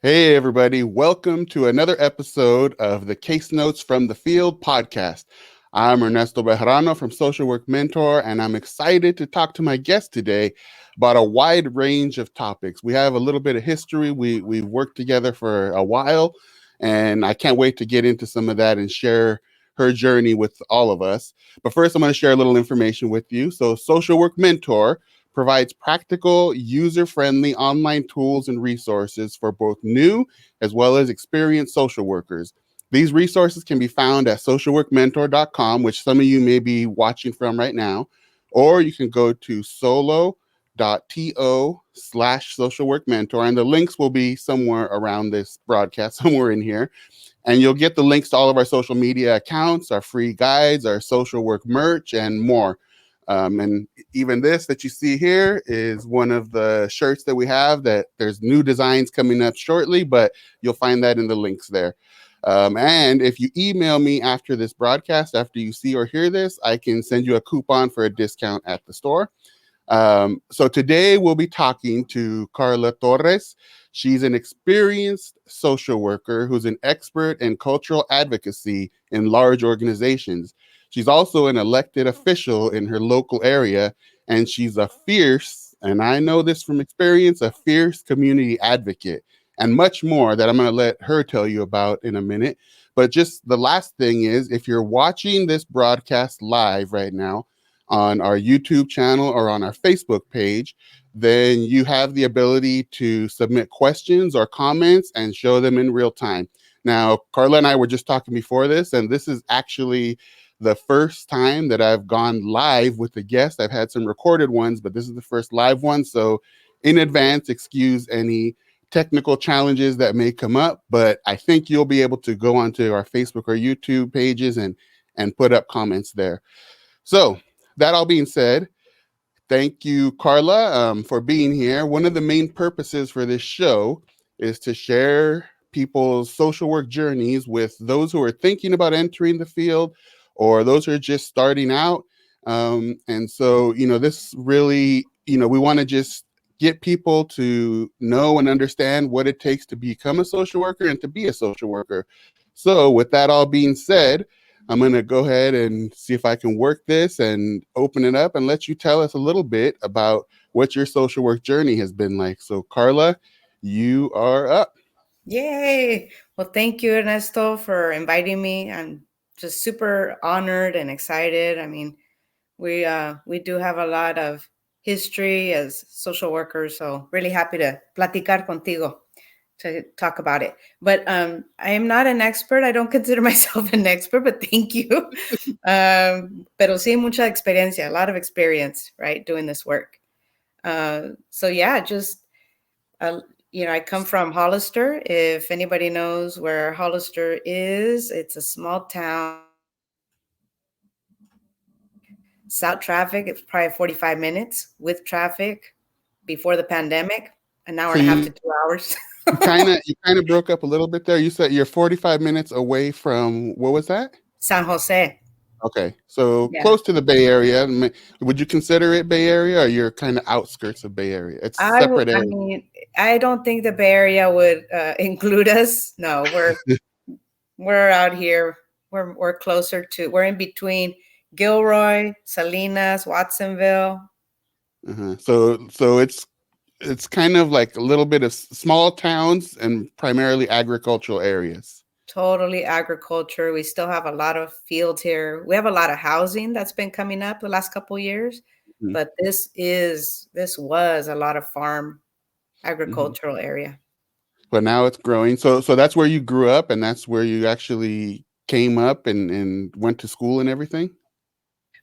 Hey, everybody. Welcome to another episode of the Case Notes from the Field podcast. I'm Ernesto Bejarano from Social Work Mentor, and I'm excited to talk to my guest today about a wide range of topics. We have a little bit of history. We've worked together for a while, and I can't wait to get into some of that and share her journey with all of us. But first, I'm going to share a little information with you. So, Social Work Mentor provides practical, user-friendly online tools and resources for both new as well as experienced social workers. These resources can be found at socialworkmentor.com, which some of you may be watching from right now, or you can go to solo.to/socialworkmentor, and the links will be somewhere around this broadcast, somewhere in here. And you'll get the links to all of our social media accounts, our free guides, our social work merch, and more. And even this that you see here is one of the shirts that we have that there's new designs coming up shortly, but you'll find that in the links there. And if you email me after this broadcast, after you see or hear this, I can send you a coupon for a discount at the store. So today we'll be talking to Carla Torres. She's an experienced social worker who's an expert in cultural advocacy in large organizations. She's also an elected official in her local area, and she's a fierce, and I know this from experience, a fierce community advocate, and much more that I'm going to let her tell you about in a minute. But just the last thing is, if you're watching this broadcast live right now on our YouTube channel or on our Facebook page, then you have the ability to submit questions or comments and show them in real time. Now, Carla and I were just talking before this, and this is actually the first time that I've gone live with a guest. I've had some recorded ones, but this is the first live one. So in advance, excuse any technical challenges that may come up, but I think you'll be able to go onto our Facebook or YouTube pages and put up comments there. So that all being said, thank you, Carla, for being here. One of the main purposes for this show is to share people's social work journeys with those who are thinking about entering the field or those who are just starting out. And so, this really, we want to just get people to know and understand what it takes to become a social worker and to be a social worker. So with that all being said, I'm going to go ahead and see if I can work this and open it up and let you tell us a little bit about what your social work journey has been like. So, Carla, you are up. Yay! Well, thank you, Ernesto, for inviting me. I'm just super honored and excited. I mean, we do have a lot of history as social workers, so really happy to platicar contigo to talk about it. But I am not an expert. I don't consider myself an expert, but thank you. Pero sí, mucha experiencia, a lot of experience, right, doing this work. So yeah, just I come from Hollister. If anybody knows where Hollister is, it's a small town. South traffic, it's probably 45 minutes. With traffic, before the pandemic, an hour So and a half to 2 hours. you kind of broke up a little bit there. You said you're 45 minutes away from, what was that? San Jose. Okay, so Yeah. close to the Bay Area. Would you consider it Bay Area, or you're kind of outskirts of Bay Area? It's separate I area. mean, I don't think the Bay Area would include us. No, we're out here. We're closer to. We're in between Gilroy, Salinas, Watsonville. So it's kind of like a little bit of small towns and primarily agricultural areas. Totally agriculture. We still have a lot of fields here. We have a lot of housing that's been coming up the last couple of years, Mhm. but this was a lot of farm Mhm. agricultural area. But now it's growing. So that's where you grew up, and that's where you actually came up and went to school and everything?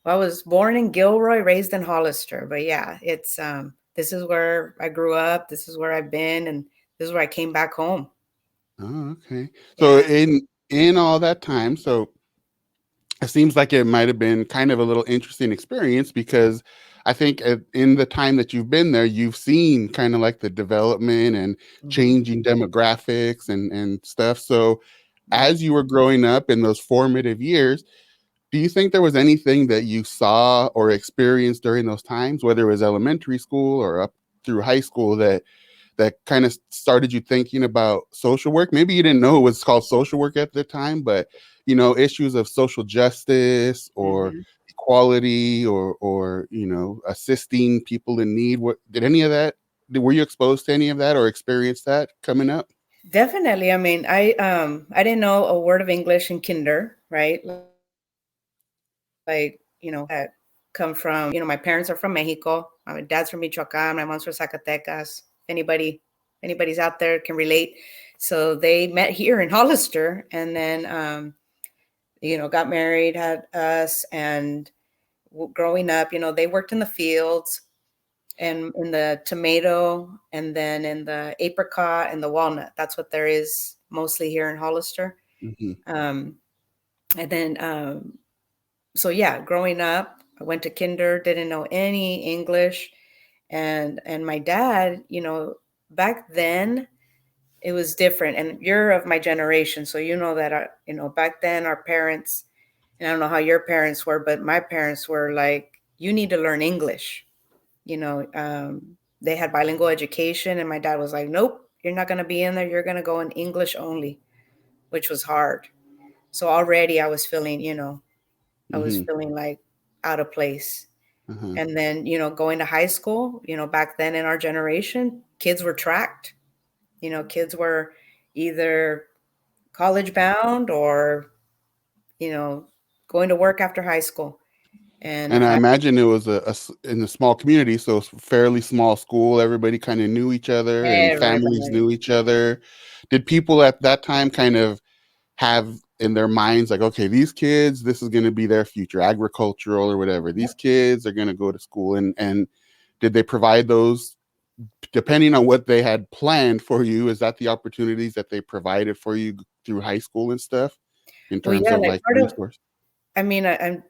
Well, I was born in Gilroy, raised in Hollister, but yeah, it's this is where I grew up. This is where I've been, and this is where I came back home. Oh, okay. So Yeah. in all that time, so it seems like it might have been kind of a little interesting experience because I think in the time that you've been there, you've seen kind of like the development and Mhm. changing demographics and stuff. So as you were growing up in those formative years, do you think there was anything that you saw or experienced during those times, whether it was elementary school or up through high school, that kind of started you thinking about social work? Maybe you didn't know it was called social work at the time, but issues of social justice or Mhm. equality or assisting people in need. What did any of that? Were you exposed to any of that or experienced that coming up? Definitely. I mean, I didn't know a word of English in kinder, right? Like, that come from, my parents are from Mexico. My dad's from Michoacan, my mom's from Zacatecas. Anybody's out there can relate. So they met here in Hollister, and then got married, had us, and growing up, they worked in the fields and in the tomato and then in the apricot and the walnut. That's what there is mostly here in Hollister. Hmm. Um, and then, so yeah, growing up, I went to kinder, didn't know any English. And my dad, back then it was different. And you're of my generation, so you know that, back then our parents, and I don't know how your parents were, but my parents were like, you need to learn English. They had bilingual education, and my dad was like, nope, you're not going to be in there. You're going to go in English only, which was hard. So already I was feeling, I was Hmm. feeling like out of place. Uh-huh. And then, going to high school, back then in our generation, kids were tracked. Kids were either college bound or, you know, going to work after high school. And And I imagine it was in a small community, so it's a fairly small school. Everybody kind of knew each other, and families everybody. knew each other. Did people at that time kind of have in their minds like, okay, these kids, this is going to be their future, agricultural or whatever. These kids are going to go to school, and did they provide those depending on what they had planned for you? Is that the opportunities that they provided for you through high school and stuff in Well, terms yeah, of like like part of, resource? I mean, I'm,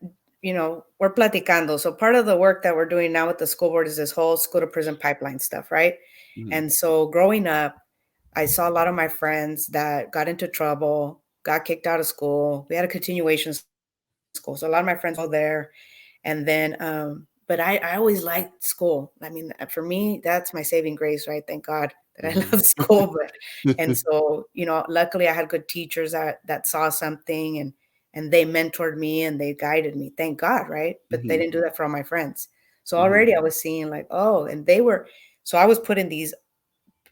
we're platicando. So part of the work that we're doing now with the school board is this whole school to prison pipeline stuff, right? Mhm. And so growing up, I saw a lot of my friends that got into trouble, got kicked out of school. We had a continuation school. So a lot of my friends go there. And then, but I always liked school. I mean, for me, that's my saving grace, right? Thank God that I Uh-huh. love school. And so, luckily I had good teachers that saw something, and they mentored me and they guided me. Thank God, right? But they Hmm. didn't do that for all my friends. So Hmm. already I was seeing like, oh, and so I was put in these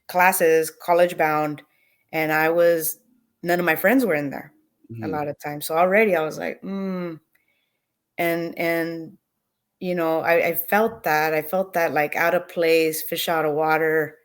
classes, college bound, and none of my friends were in there a Hmm. lot of times. So already I was like, and I felt that. I felt that like out of place, fish out of water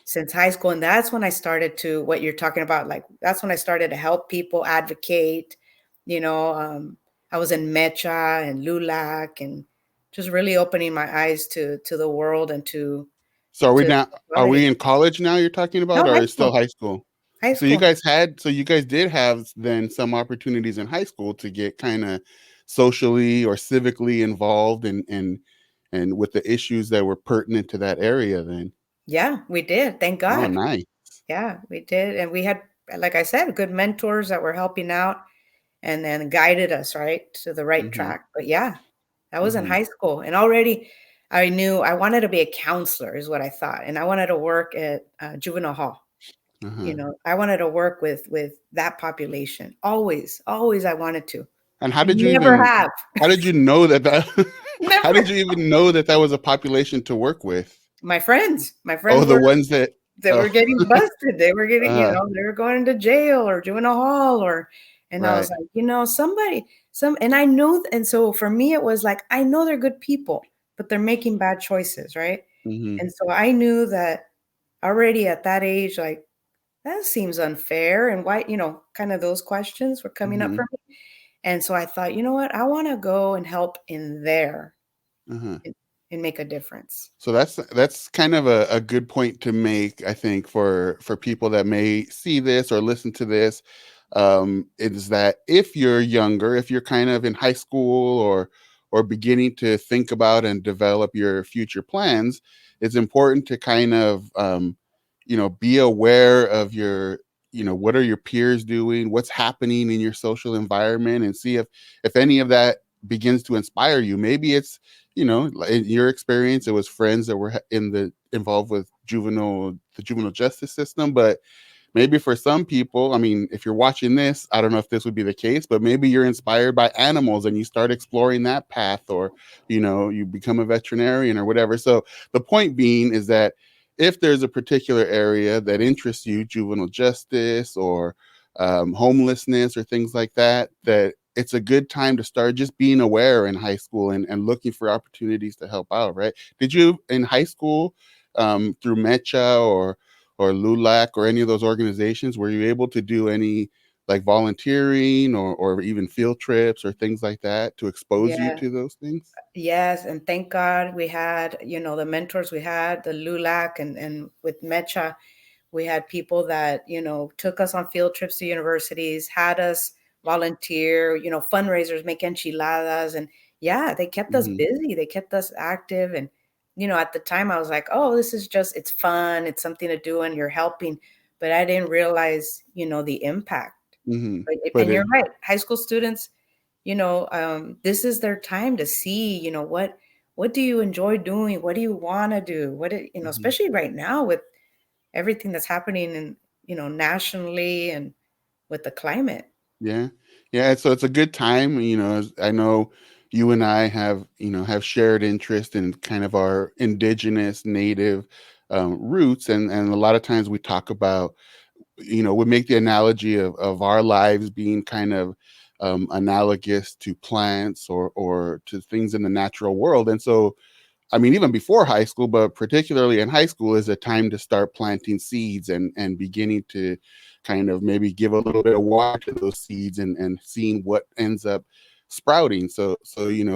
since high school. And that's when I started to, what you're talking about, like that's when I started to help people advocate. You know, um, I was in Mecha and LULAC and just really opening my eyes to the world and So to are we equality. in college now you're talking about, No, or high is still school. high school? High So you school. guys did have then some opportunities in high school to get kind of socially or civically involved and with the issues that were pertinent to that area then. Yeah, we did. Thank Oh, God. nice. Yeah, we did. And we had, like I said, good mentors that were helping out and then guided us right to the right Hmm. track. But yeah, that was in Hmm. high school. And already I knew I wanted to be a counselor, is what I thought. And I wanted to work at juvenile hall. Uh-huh. I wanted to work with that population. Always I wanted to. And I never have. how did you know that how Never. did you even know that that was a population to work with? My friends Oh, the were ones that, they oh, were getting busted. They were getting, uh, they were going into jail or juvenile hall and I was right. like, and I know, and so for me, it was like, I know they're good people, but they're making bad choices, right? Hmm. And so I knew that already at that age, like, that seems unfair. And why, kind of those questions were coming up Hmm. for me. And so I thought, you know what? I want to go and help in there Uh-huh. and, and make a difference. So that's kind of a good point to make, I think, for people that may see this or listen to this. Is that if you're younger, if you're kind of in high school or beginning to think about and develop your future plans, it's important to kind of be aware of your what are your peers doing, what's happening in your social environment, and see if any of that begins to inspire you. Maybe it's in your experience, it was friends that were involved with the juvenile justice system. But maybe for some people, I mean, if you're watching this, I don't know if this would be the case, but maybe you're inspired by animals and you start exploring that path, or, you become a veterinarian or whatever. So the point being is that if there's a particular area that interests you, juvenile justice or homelessness or things like that, that it's a good time to start just being aware in high school and looking for opportunities to help out, right? Did you in high school, through Mecha or LULAC or any of those organizations, were you able to do any like volunteering or even field trips or things like that to expose you Yeah. to those things? Yes, and thank God we had, the mentors we had, the LULAC and with Mecha, we had people that, took us on field trips to universities, had us volunteer, fundraisers, make enchiladas. And yeah, they kept us Hmm. busy. They kept us active. And, at the time I was like, oh, this is just, it's fun. It's something to do and you're helping. But I didn't realize, the impact. Hmm. But And it, you're right. High school students, this is their time to see, what do you enjoy doing? What do you want to do? mhm. Especially right now with everything that's happening in, nationally and with the climate. Yeah. Yeah. So it's a good time. I know you and I have shared interest in kind of our indigenous native roots. And a lot of times we talk about, we make the analogy of our lives being kind of analogous to plants or to things in the natural world. And so I mean, even before high school, but particularly in high school, is a time to start planting seeds and beginning to kind of maybe give a little bit of water to those seeds and seeing what ends up sprouting. So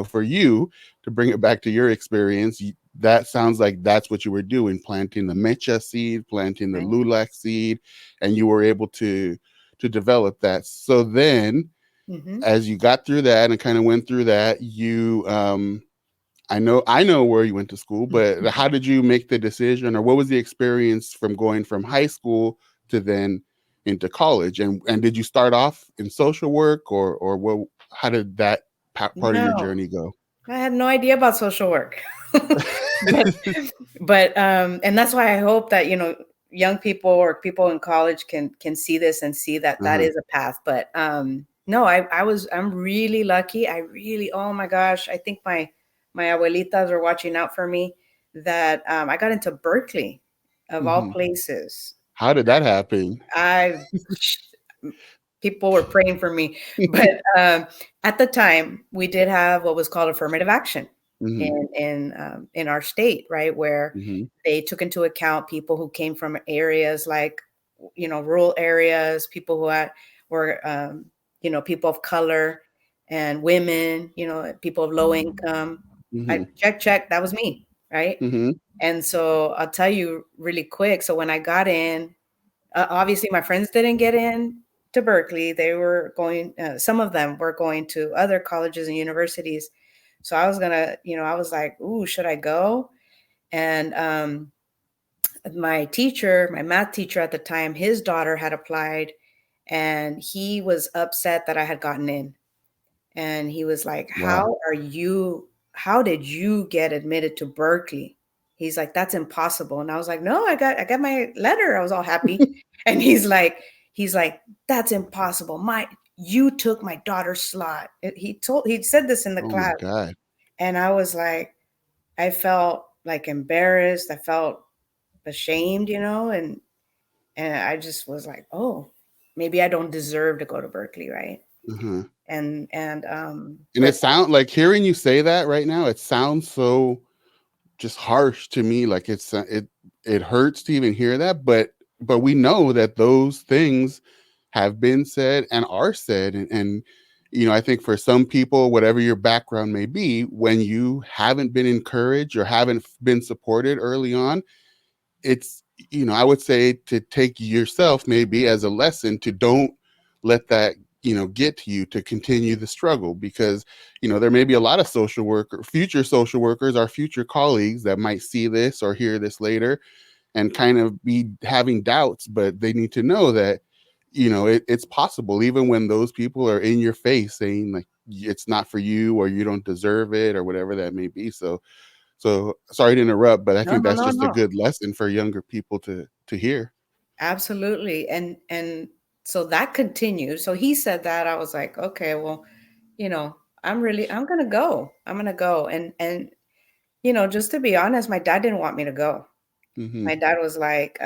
for you to bring it back to your experience, that sounds like that's what you were doing, planting the mecha seed, planting the Right. lulac seed, and you were able to develop that. So then, Hmm. as you got through that and kind of went through that, I know where you went to school, but how did you make the decision, or what was the experience from going from high school to then into college? And did you start off in social work, or what? How did that part of your No, journey go? I had no idea about social work. but and that's why I hope that, young people or people in college can see this and see that that Uh-huh. is a path. But no, I'm really lucky. I really, oh my gosh, I think my abuelitas are watching out for me, that I got into Berkeley of all Hmm. places. How did that happen? I People were praying for me. But at the time, we did have what was called affirmative action Hmm. in our state, right, where Hmm. they took into account people who came from areas like, rural areas, people who were people of color and women, people of low income. I Hmm. check, that was me, right? Hmm. And so I'll tell you really quick. So when I got in, obviously my friends didn't get in to Berkeley. They were going, some of them were going to other colleges and universities. So I was gonna, I was like, ooh, should I go? And my teacher, my math teacher at the time, his daughter had applied, and he was upset that I had gotten in. And he was like, Wow. how did you get admitted to Berkeley? He's like, that's impossible. And I was like, no, I got my letter. I was all happy. And he's like, that's impossible. You took my daughter's slot. He said this in the Oh my class. God. And I was like, I felt like embarrassed. I felt ashamed, and I just was like, oh, maybe I don't deserve to go to Berkeley, right? Uh-huh. And But it sounds like, hearing you say that right now, it sounds so just harsh to me. Like it hurts to even hear that, but we know that those things have been said and are said. And I think for some people, whatever your background may be, when you haven't been encouraged or haven't been supported early on, it's, I would say to take yourself maybe as a lesson to don't let that, get to you, to continue the struggle. Because there may be a lot of future social workers, our future colleagues, that might see this or hear this later and kind of be having doubts, but they need to know that it's possible, even when those people are in your face saying, like, it's not for you, or you don't deserve it, or whatever that may be. So sorry to interrupt, but I No, think no, that's no, just a no. good lesson for younger people to hear. Absolutely. And so that continued. So he said that. I was like, okay, well, you know, I'm gonna go. I'm gonna go. And just to be honest, my dad didn't want me to go. Hmm. My dad was like,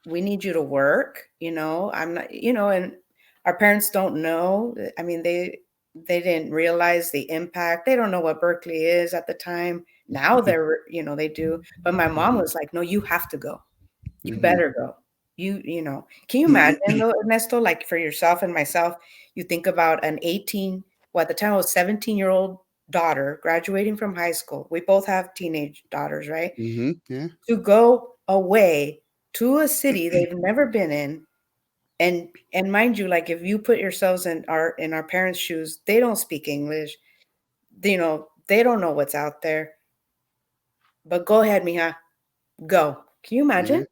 we need you to work, I'm not, and our parents don't know. I mean, they didn't realize the impact. They don't know what Berkeley is at the time. Now they do. But my mom Hmm. was like, no, you have to go. You Hmm. better go. Can you imagine though, Ernesto, like for yourself and myself, you think about an 18, well, at the time I was 17-year-old daughter graduating from high school. We both have teenage daughters, right? Hmm. Yeah. To go away to a city they've never been in. And mind you, like if you put yourselves in our parents' shoes, they don't speak English. They don't know what's out there. But go ahead, mija, go. Can you Yeah. imagine?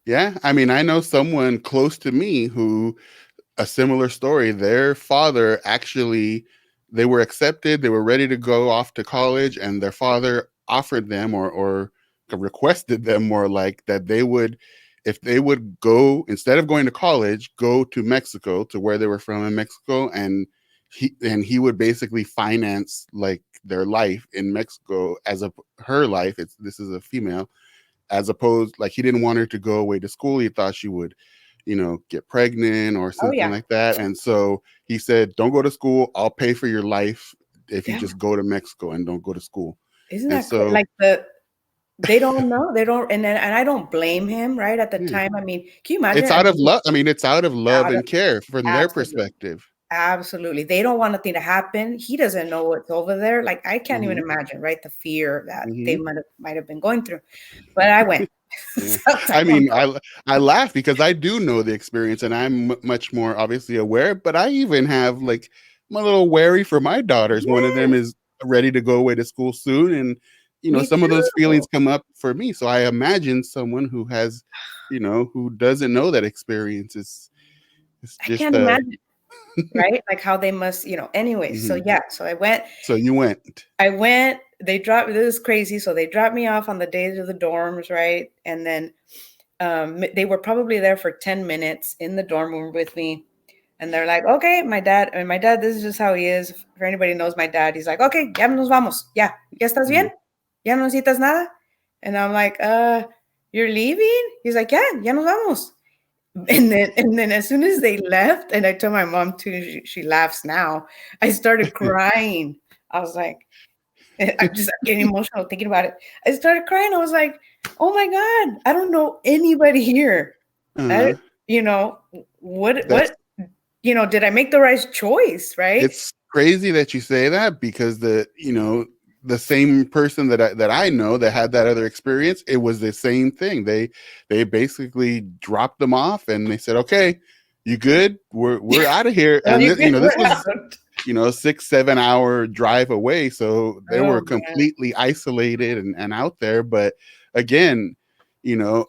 Yeah. I mean, I know someone close to me who, a similar story. Their father actually, they were accepted, they were ready to go off to college, and their father offered them, or requested them, more like, that they would, if they would go, instead of going to college, go to Mexico, to where they were from in Mexico, and he would basically finance like their life in Mexico, as a her life. This is a female, as opposed, like, he didn't want her to go away to school. He thought she would, get pregnant or Oh something yeah. like that. And so he said, don't go to school, I'll pay for your life if you Yeah. just go to Mexico and don't go to school. Isn't And that crazy? so, Like they don't know. They don't, and I don't blame him, right? At the yeah, time. I mean, can you imagine? it's I out of mean, love. I mean, it's out of love out of and care from their absolutely. perspective. Absolutely. They don't want nothing to happen. He doesn't know what's over there. Like I can't even Hmm. imagine, right? The fear that they Hmm. might have been going through. But I went. Yeah. So I I don't mean, know. I laugh because I do know the experience, and I'm much more obviously aware, but I even have, like, I'm a little wary for my daughters. One of them Yes, is ready to go away to school soon, and me some of those feelings too. come up for me. So I imagine someone who has, who doesn't know that experience, is it's I just can't imagine, right? Like how they must, anyway. So Mhm. yeah, so I went. So you went. They dropped, this is crazy. So they dropped me off on the days of the dorms, right? And then they were probably there for 10 minutes in the dorm room with me. And they're like, okay, my dad, this is just how he is. For anybody who knows my dad, he's like, okay, ya nos vamos. Ya, ya estás bien? Mhm. Ya no necesitas nada? And I'm like, you're leaving? He's like, yeah, ya nos vamos. And then as soon as they left, and I told my mom too, she laughs now. I started crying. I was like, I'm getting emotional thinking about it. I started crying. I was like, oh my God, I don't know anybody here. I, uh you know, that's did I make the right choice, right? It's crazy that you say that, because the same person that I know that had that other experience, it was the same thing. They basically dropped them off, and they said, "Okay, you good? We're out of here." Well, And you get this was, out. 6-7 hour drive away, so they Oh were man. completely isolated and out there. But again, you know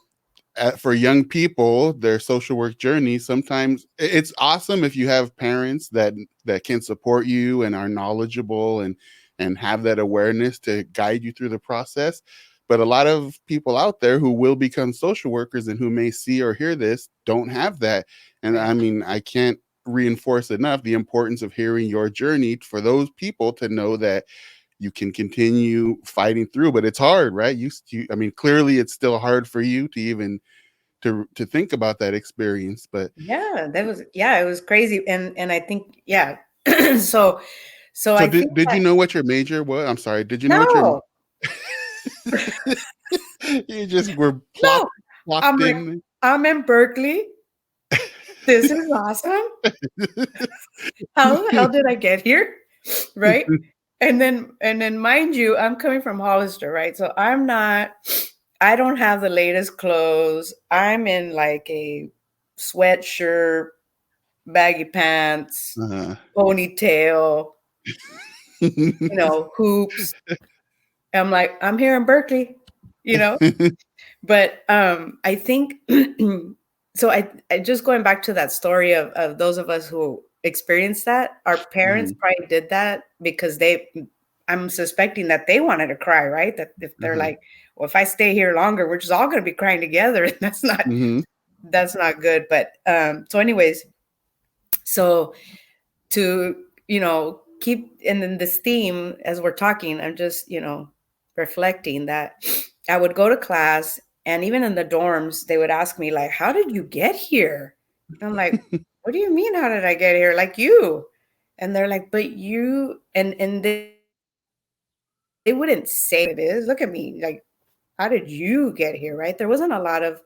for young people, their social work journey, sometimes it's awesome if you have parents that can support you and are knowledgeable, and have that awareness to guide you through the process. But a lot of people out there who will become social workers, and who may see or hear this, don't have that. And Right. I mean, I can't reinforce enough the importance of hearing your journey, for those people to know that you can continue fighting through. But it's hard, right? I mean, clearly it's still hard for you to even to think about that experience. But It was crazy. And I think, yeah. so so so I think did that you know what your major was? I'm sorry, did you know what your no, you just were no. I'm plopped like, in? I'm in Berkeley. This is awesome. How the hell did I get here? Right? And then mind you, I'm coming from Hollister, right? So I don't have the latest clothes. I'm in like a sweatshirt, baggy pants, uh, ponytail, hoops. I'm like, I'm here in Berkeley, you know? But I think so I just going back to that story of those of us who experienced that. Our parents Mhm. probably did that because I'm suspecting that they wanted to cry, right? That if they're Uh-huh. like, well, if I stay here longer, we're just all going to be crying together. Mhm. That's not good. But so, anyways, so to keep and then this theme as we're talking, I'm just reflecting that I would go to class, and even in the dorms they would ask me like, how did you get here? And I'm like, what do you mean, how did I get here? Like, you. And they're like, but you, and they wouldn't say it is, look at me, like, how did you get here, right? There wasn't a lot of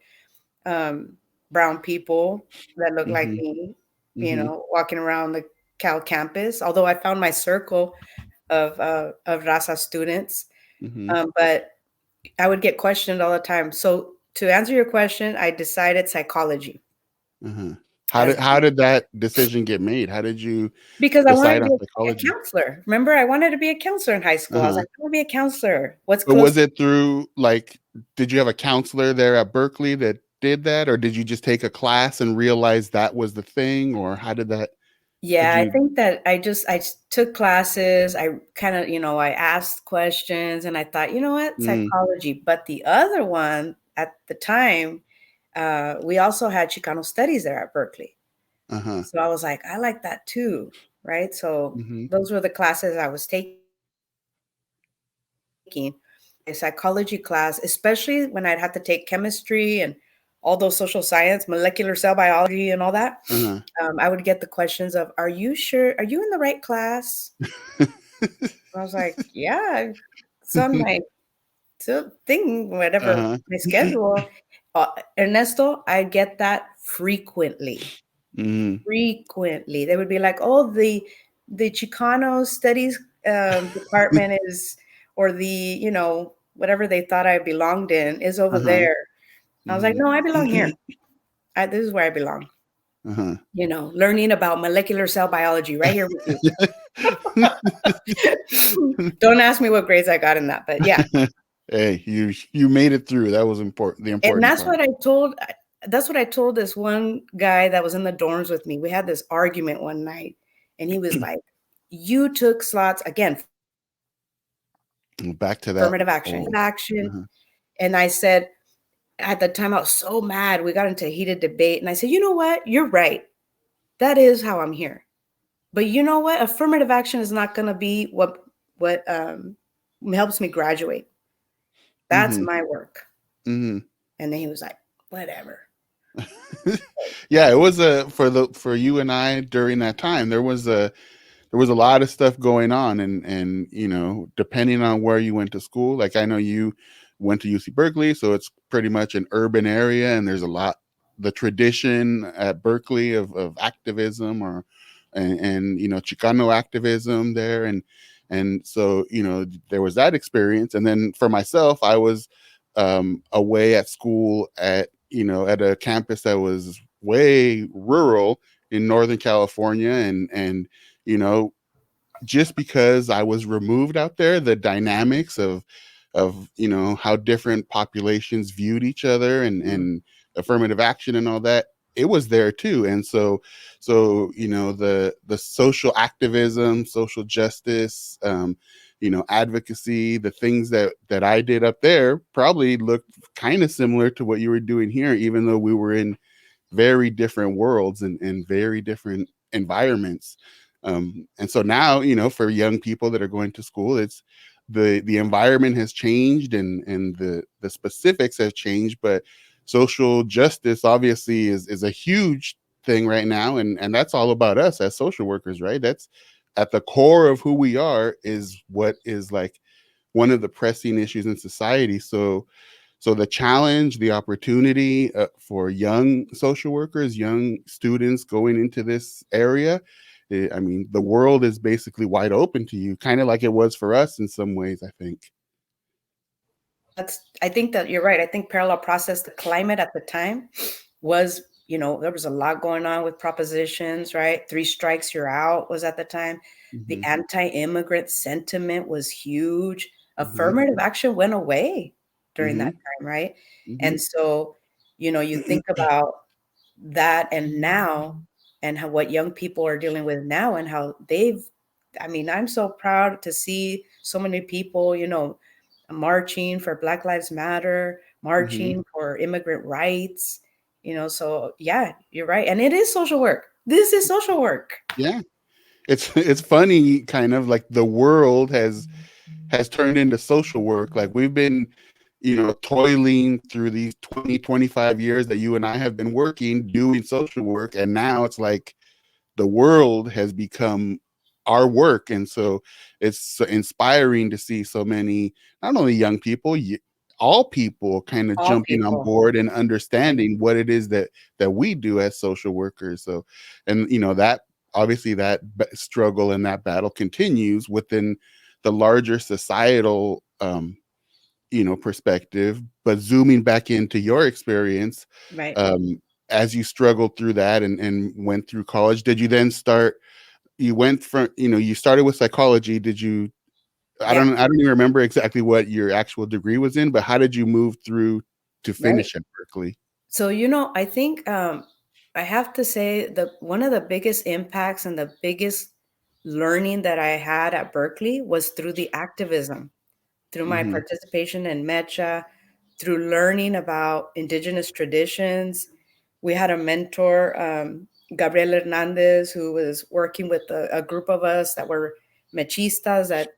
brown people that looked like me, Mhm. walking Mhm. around the Cal campus. Although I found my circle of Raza students, Mhm. but I would get questioned all the time. So to answer your question, I decided psychology Uh-huh. as How did that decision get made? How did you because I wanted decide to on be a psychology? counselor. Remember, I wanted to be a counselor in high school. I was Uh-huh. like, I want to be a counselor. What's But close? was it through like did you have a counselor there at Berkeley that did that, or did you just take a class and realize that was the thing, or how'd Yeah, I you think that took classes. I kind of, I asked questions, and I thought, you know what, mm, psychology. But the other one at the time, we also had Chicano studies there at Berkeley. uh-huh. So I was like, I like that too, right? So Mhm. those were the classes I was taking. And I would take a psychology class, especially when I'd have to take chemistry and all those social science, molecular cell biology, and all that. Uh-huh. I would get the questions of, "Are you sure? Are you in the right class?" I was like, "Yeah, it's on my thing, whatever Uh-huh. my schedule." Ernesto, I get that frequently. Mhm. Frequently, they would be like, "Oh, the Chicano studies department is, or the whatever they thought I belonged in is over Uh-huh. there." I was like, Mhm. "No, I belong here. This is where I belong." Uh-huh. Learning about molecular cell biology right here with you. Don't ask me what grades I got in that, but yeah. Hey, you made it through. That was important, the And important part. that's what I told this one guy that was in the dorms with me. We had this argument one night, and he was like, "You took slots again, affirmative action, Back to that affirmative old. action." Uh-huh. And I said, at the time, I was so mad. We got into a heated debate, and I said, "You know what? You're right. That is how I'm here. But you know what? Affirmative action is not going to be what helps me graduate. That's Mhm. my work." Mhm. And then he was like, "Whatever." Yeah, it was a for you and I during that time. There was a lot of stuff going on, and depending on where you went to school, like I know you went to UC Berkeley, so it's pretty much an urban area, and there's a lot the tradition at Berkeley of activism or and Chicano activism there, and so there was that experience, and then for myself, I was away at school at a campus that was way rural in Northern California, and you know just because I was removed out there, the dynamics of how different populations viewed each other Mm. and affirmative action and all that, it was there too. And so the social activism, social justice, advocacy, the things that I did up there probably looked kind of similar to what you were doing here, even though we were in very different worlds and very different environments. And so now, for young people that are going to school, it's the environment has changed and the specifics have changed, but social justice obviously is a huge thing right now, and that's all about us as social workers, right? That's at the core of who we are, is what is like one of the pressing issues in society. So the challenge, the opportunity for young social workers, young students going into this area, I mean, the world is basically wide open to you, kind of like it was for us in some ways, I think. I think that you're right. I think parallel process, the climate at the time was, there was a lot going on with propositions, right? Three strikes, you're out was at the time. The Hmm. anti-immigrant sentiment was huge. Hmm. Affirmative action went away during that Hmm. time, right? Hmm. And so, you think about that, and now. and how what young people are dealing with now, and how they've, I mean, I'm so proud to see so many people, marching for Black Lives Matter, Hmm. marching for immigrant rights, so yeah, you're right. And it is social work. This is social work. Yeah, it's funny, kind of like the world has turned into social work. Like we've been, toiling through these 20, 25 years that you and I have been working, doing social work. And now it's like the world has become our work. And so it's so inspiring to see so many, not only young people, all people kind of All jumping on people. board and understanding what it is that we do as social workers. So, and that obviously that struggle and that battle continues within the larger societal perspective. But zooming back into your experience, Right. um as you struggled through that and went through college, did you then start, you went from, you started with psychology, did you, Yeah. I don't even remember exactly what your actual degree was in, but how did you move through to Right. finish at Berkeley? So, I think I have to say that one of the biggest impacts and the biggest learning that I had at Berkeley was through the activism, through my Hmm. participation in Mecha, through learning about indigenous traditions. We had a mentor, Gabriel Hernandez, who was working with a group of us that were mechistas that,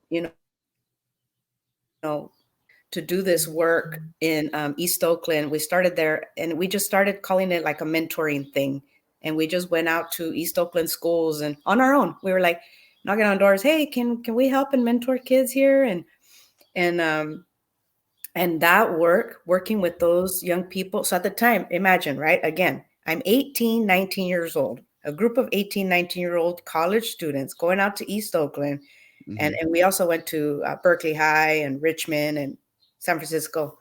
to do this work in East Oakland. We started there and we just started calling it like a mentoring thing. And we just went out to East Oakland schools and on our own. We were like knocking on doors. Hey, can we help and mentor kids here? And and that working with those young people. So at the time, imagine, right? Again, I'm 18, 19 years old, a group of 18, 19-year-old college students going out to East Oakland. And, Hmm. and we also went to Berkeley High and Richmond and San Francisco.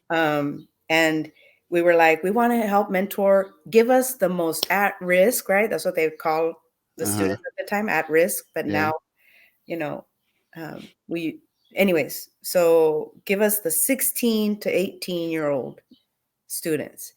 And we were like, we want to help mentor, give us the most at risk, right? That's what they would call the Uh-huh. students at the time, at risk. But Yeah. now, you know, we, anyways, so give us the 16 to 18-year-old students.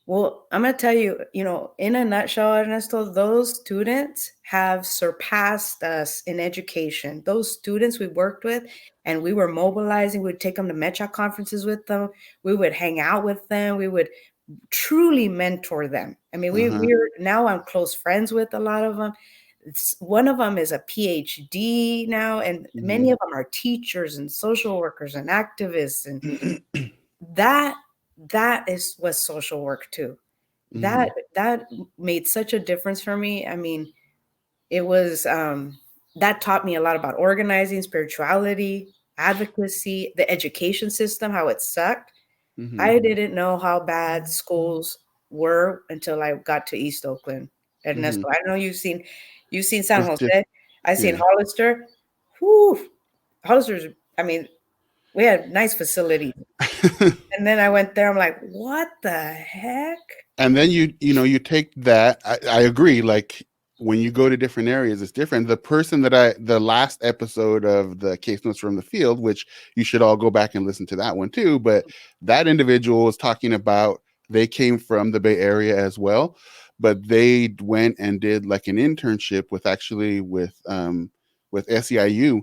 Well, I'm going to tell you, in a nutshell, Ernesto, those students have surpassed us in education. Those students we worked with and we were mobilizing, we'd take them to Mecha conferences with them. We would hang out with them. We would truly mentor them. I mean, Uh-huh. we're now I'm close friends with a lot of them. One of them is a PhD now, and many Hmm. of them are teachers and social workers and activists. And that that is was social work too. Hmm. That made such a difference for me. I mean, it was that taught me a lot about organizing, spirituality, advocacy, the education system, how it sucked. Hmm. I didn't know how bad schools were until I got to East Oakland. Hmm. Ernesto, I know you've seen San It's Jose. I've seen yeah. Hollister. Whew, Hollister's, I mean, we had nice facilities. And then I went there, I'm like, what the heck? And then you take that, I agree, like when you go to different areas it's different. The person that the last episode of the case notes from the field, which you should all go back and listen to that one too, but that individual was talking about, they came from the Bay Area as well, but they went and did like an internship with, actually with SEIU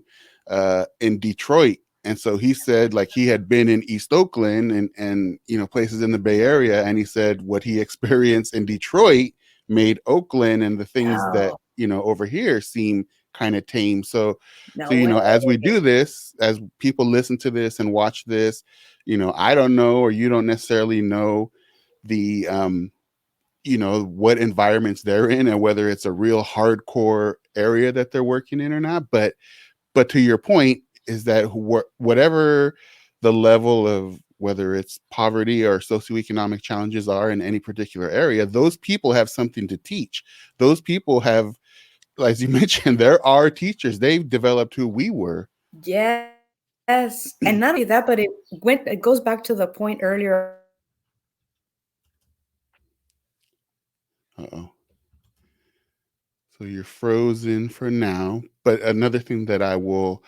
in Detroit. And so he said like he had been in East Oakland and places in the Bay Area, and he said what he experienced in Detroit made Oakland and the things that Oh, over here seem kind of tame. So no way. as we do this, as people listen to this and watch this, I don't know, or you don't necessarily know the what environments they're in and whether it's a real hardcore area that they're working in or not. But to your point is that whatever the level of, whether it's poverty or socioeconomic challenges are in any particular area, those people have something to teach. Those people have, as you mentioned, there are teachers. They've developed who we were. Yes. And not only that, but it goes back to the point earlier about Uh-oh. So you're frozen for now. But another thing that I will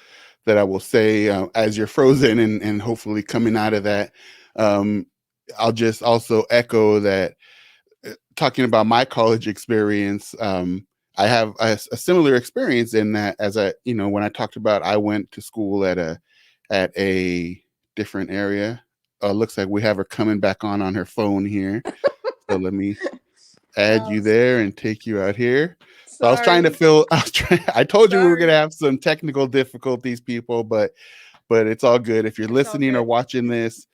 say, as you're frozen and hopefully coming out of that, um, I'll just also echo that talking about my college experience, I have a similar experience in that, as I, when I talked about, I went to school at a different area. Looks like we have her coming back on her phone here. So let me add Oh, you there and take you out here. So I was trying to sorry. fill. I told you we were going to Sorry. have some technical difficulties, people, but it's all good. If you're It's all listening or good. watching this,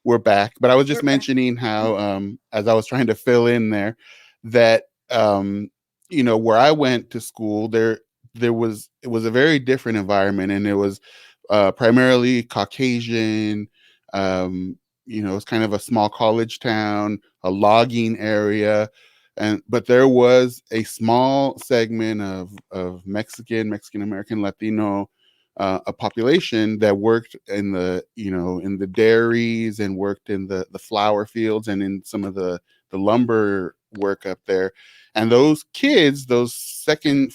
we're back. But I was We're just back. mentioning how, as I was trying to fill in there, that where I went to school, it was a very different environment, and it was primarily Caucasian. It's kind of a small college town, a logging area, but there was a small segment of Mexican American, Latino, a population that worked in the dairies, and worked in the flower fields, and in some of the lumber work up there. And those kids, those second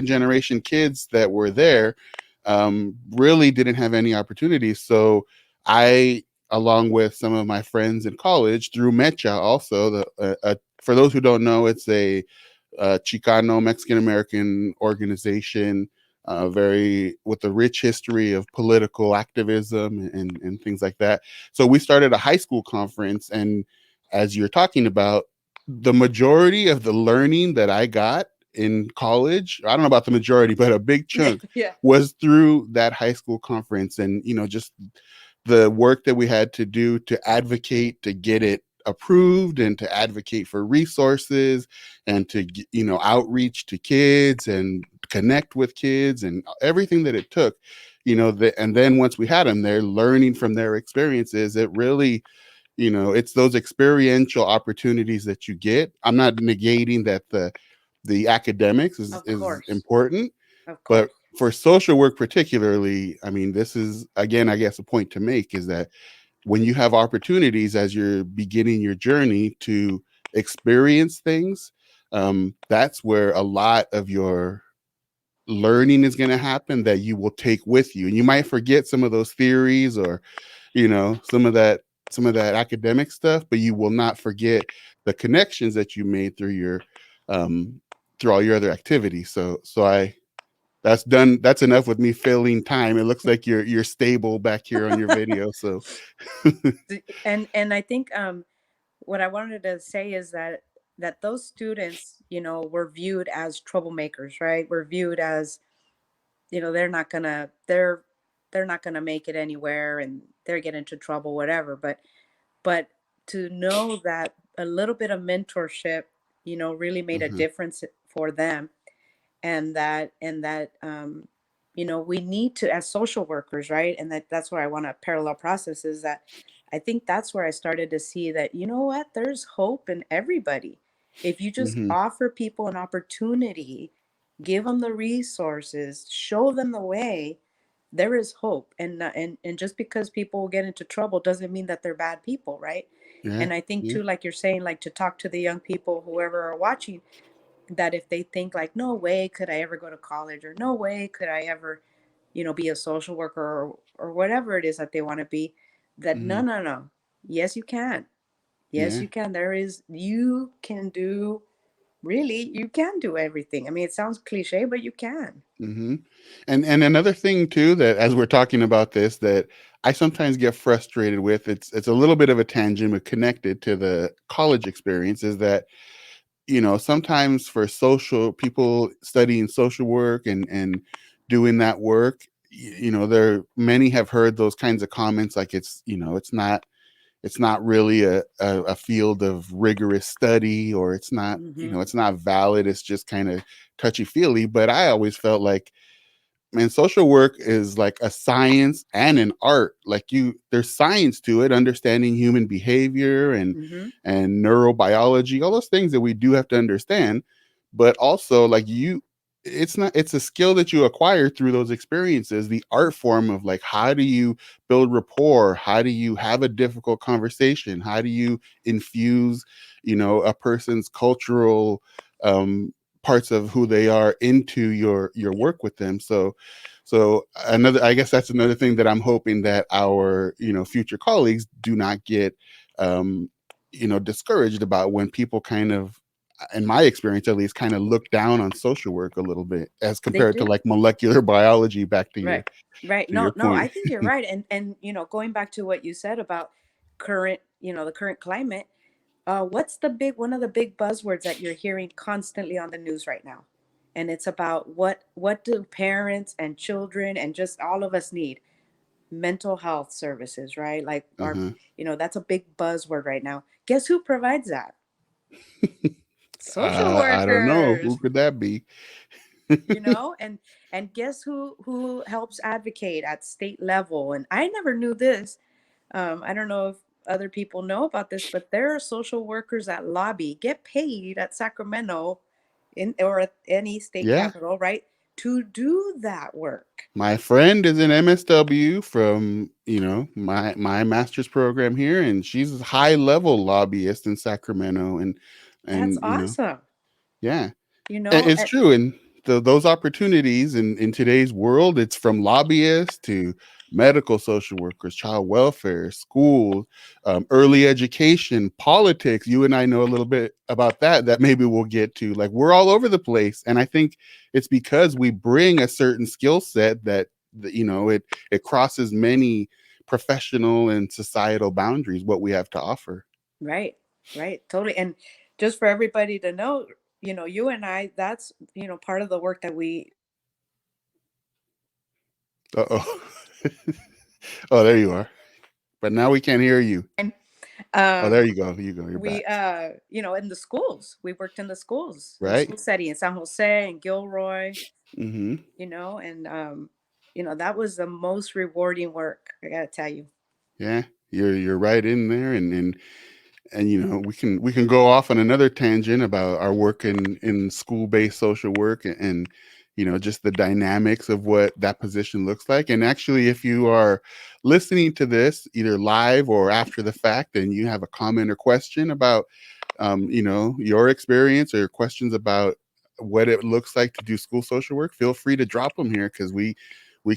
generation kids that were there, really didn't have any opportunities. So I, along with some of my friends in college, through Mecha, also for those who don't know, it's a Chicano Mexican American organization, very with a rich history of political activism and things like that. So we started a high school conference, and as you're talking about, the majority of the learning that I got in college, I don't know about the majority, but a big Yeah, chunk yeah, was through that high school conference. And just the work that we had to do to advocate to get it approved, and to advocate for resources, and to outreach to kids and connect with kids, and everything that it took, and then once we had them there learning from their experiences, it really, it's those experiential opportunities that you get. I'm not negating that the academics is, of is course. important, Of but course. for social work particularly, I mean, this is, again, I guess a point to make, is that when you have opportunities as you're beginning your journey to experience things, that's where a lot of your learning is going to happen, that you will take with you. And you might forget some of those theories, or some of that academic stuff, but you will not forget the connections that you made um through all your other activities. So I that's enough with me filling time. It looks like you're stable back here on your video. So And I think what I wanted to say is that those students, were viewed as troublemakers, right? Were viewed as, they're not gonna make it anywhere, and they're getting into trouble, whatever. But to know that a little bit of mentorship, really made a mhm, difference for them, and that we need to, as social workers, right? And that's where I want to parallel process, is that I think that's where I started to see that, what, there's hope in everybody. If you just mhm, offer people an opportunity, give them the resources, show them the way, there is hope. And just because people get into trouble doesn't mean that they're bad people, right? yeah, And I think yeah, too, like you're saying, like to talk to the young people, whoever are watching, that if they think like, no way could I ever go to college, or no way could I ever, be a social worker, or whatever it is that they want to be, that no, mhm, no, no. Yes, you can. Yes, yeah, you can. You can do, really, you can do everything. I mean, it sounds cliche, but you can. mhm. And another thing too, that as we're talking about this, that I sometimes get frustrated with, it's a little bit of a tangent, but connected to the college experience, is that sometimes for social people studying social work and doing that work, there many have heard those kinds of comments, like it's not really a field of rigorous study, or it's not, Mm-hmm. it's not valid, it's just kind of touchy feely. But I always felt like, man, social work is like a science and an art. Like, there's science to it, understanding human behavior Mm-hmm. and neurobiology, all those things that we do have to understand. But also, like, it's a skill that you acquire through those experiences. The art form of, like, how do you build rapport? How do you have a difficult conversation? How do you infuse, a person's cultural parts of who they are into your work with them? So another, I guess that's another thing that I'm hoping that our future colleagues do not get, um, discouraged about when people kind of, in my experience at least, kind of look down on social work a little bit as They compared to do. like molecular biology. Back to Right. your Right. to your No, point. I think you're right. And going back to what you said about current, the current climate, what's the big one of the big buzzwords that you're hearing constantly on the news right now? And it's about what do parents and children and just all of us need? Mental health services, right? Like Uh-huh. that's a big buzzword right now. Guess who provides that? Social I don't know, who workers. could that be? And guess who helps advocate at state level? And I never knew this. I don't know if other people know about this, but there are social workers that lobby, get paid at Sacramento or at any state Yeah, capital, right, to do that work. my friend is an MSW from my master's program here, and she's a high level lobbyist in Sacramento, That's and awesome. yeah. You And know, it's and true. And those opportunities in today's world, it's from lobbyists to medical social workers, child welfare, schools, early education, politics. You and I know a little bit about that maybe we'll get to. Like, we're all over the place. And I think it's because we bring a certain skill set that it crosses many professional and societal boundaries, what we have to offer. right, right, totally. And just for everybody to know, you and I, that's part of the work that we Uh-oh. Oh, there you are. But now we can't hear you. Oh, there um you go. You go. You're we back. in the schools, we worked in the schools, in Right? school setting in San Jose and Gilroy, Mm-hmm. and that was the most rewarding work, I gotta tell you. Yeah. You're right in there, and we can go off on another tangent about our work in school-based social work, and just the dynamics of what that position looks like. And actually, if you are listening to this either live or after the fact, and you have a comment or question about your experience or questions about what it looks like to do school social work, feel free to drop them here, because we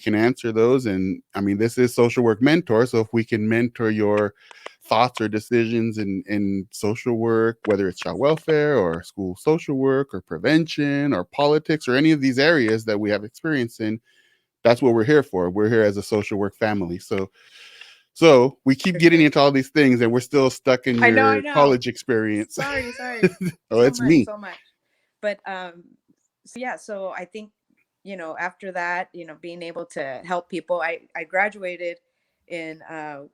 can answer those. And I mean, this is Social Work Mentor, so if we can mentor your thoughts or decisions in social work, whether it's child welfare or school social work or prevention or politics or any of these areas that we have experience in, that's what we're here for. We're here as a social work family. So we keep For getting sure. into all these things, and we're still stuck in I your know. college experience. Sorry. Oh, So it's much, me. so much. But so yeah, so I think, after that, being able to help people, I graduated in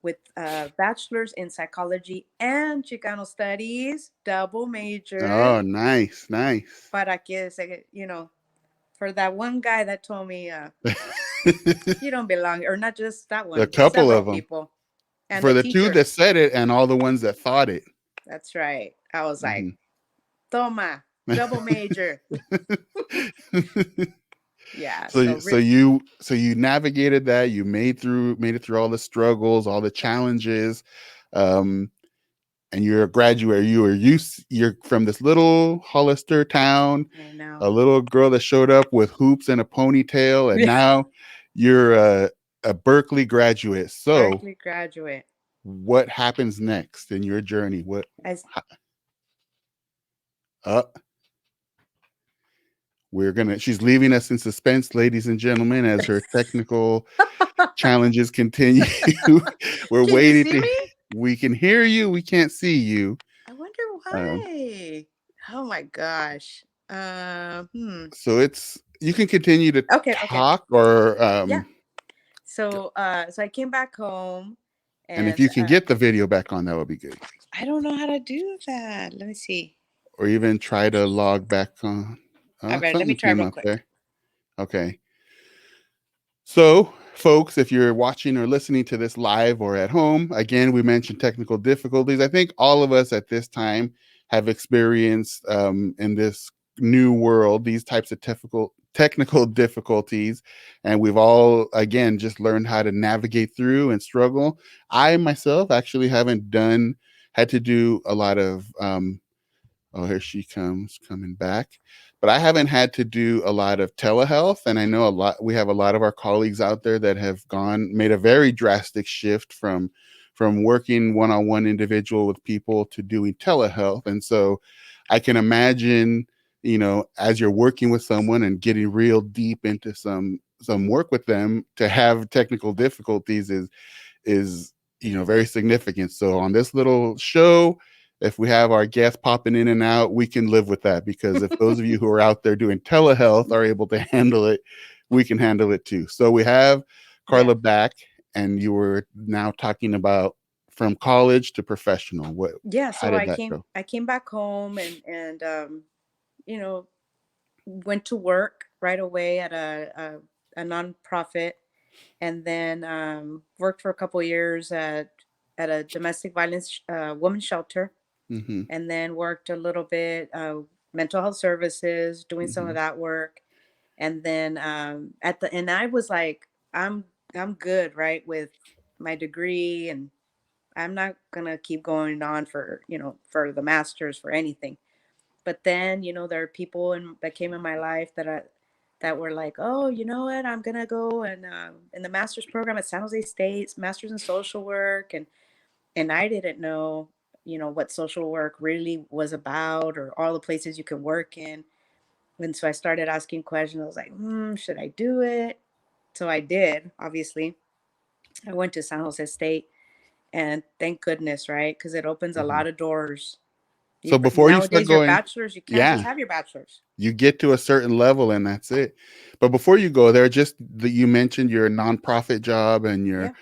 with a bachelor's in psychology and Chicano studies, double major. Oh, nice, nice. Para que se, for that one guy that told me you don't belong, or not just that A one, couple several of them. people, and For the the two that teachers. said it and all the ones that thought it. That's right. I was like, Mhm. toma, double major. Yeah. so so you so you navigated that. You made it through all the struggles, all the challenges. Um, and you're a graduate. You're from this little Hollister town, I know. a little girl that showed up with hoops and a ponytail, and Yeah. now you're a Berkeley graduate. So Berkeley graduate. what happens next in your journey? What I, uh she's leaving us in suspense, ladies and gentlemen, as her technical challenges continue. We're can you waiting see to me? we can hear you, we can't see you. I wonder Um, why. Oh my gosh. so it's you can continue to Okay. talk, or Yeah. So I came back home, and if and you can get the video back on, that would be good. I don't know how to do that. Let me see. Or even try to log back on. All right, let me Something try came real up quick. there. Okay. So, folks, if you're watching or listening to this live or at home, again, we mentioned technical difficulties. I think all of us at this time have experienced in this new world these types of technical difficulties, and we've all again just learned how to navigate through and struggle. I myself actually haven't done had to do a lot of oh, here she comes, coming back. But I haven't had to do a lot of telehealth, and I know we have a lot of our colleagues out there that have made a very drastic shift from from working one-on-one individual with people to doing telehealth. And so I can imagine, as you're working with someone and getting real deep into some work with them, to have technical difficulties is very significant. So on this little show, if we have our guests popping in and out, we can live with that, because if those of you who are out there doing telehealth are able to handle it, we can handle it too. So we have Yeah. Carla back, and you were now talking about from college to professional. Yeah. How So did that go? I came back home and you know, went to work right away at a nonprofit, and then worked for a couple years at a domestic violence women's shelter, Mm-hmm. and then worked a little bit mental health services, doing some Mm-hmm. of that work, and then and I was like, I'm good, right, with my degree, and I'm not gonna keep going on for for the masters for anything. But then there are people that came in my life that were like, oh, you know what, I'm gonna go and in the master's program at San Jose State's master's in social work, and I didn't know what social work really was about, or all the places you can work in. And so I started asking questions. I was like, should I do it? So I did. Obviously, I went to San Jose State, and thank goodness, right? Because it opens a Mm-hmm. lot of doors. So before you start Nowadays, your going, bachelor's, you can't just yeah, have your bachelor's. you get to a certain level and that's it. But before you go there, just that you mentioned your nonprofit job and Yeah.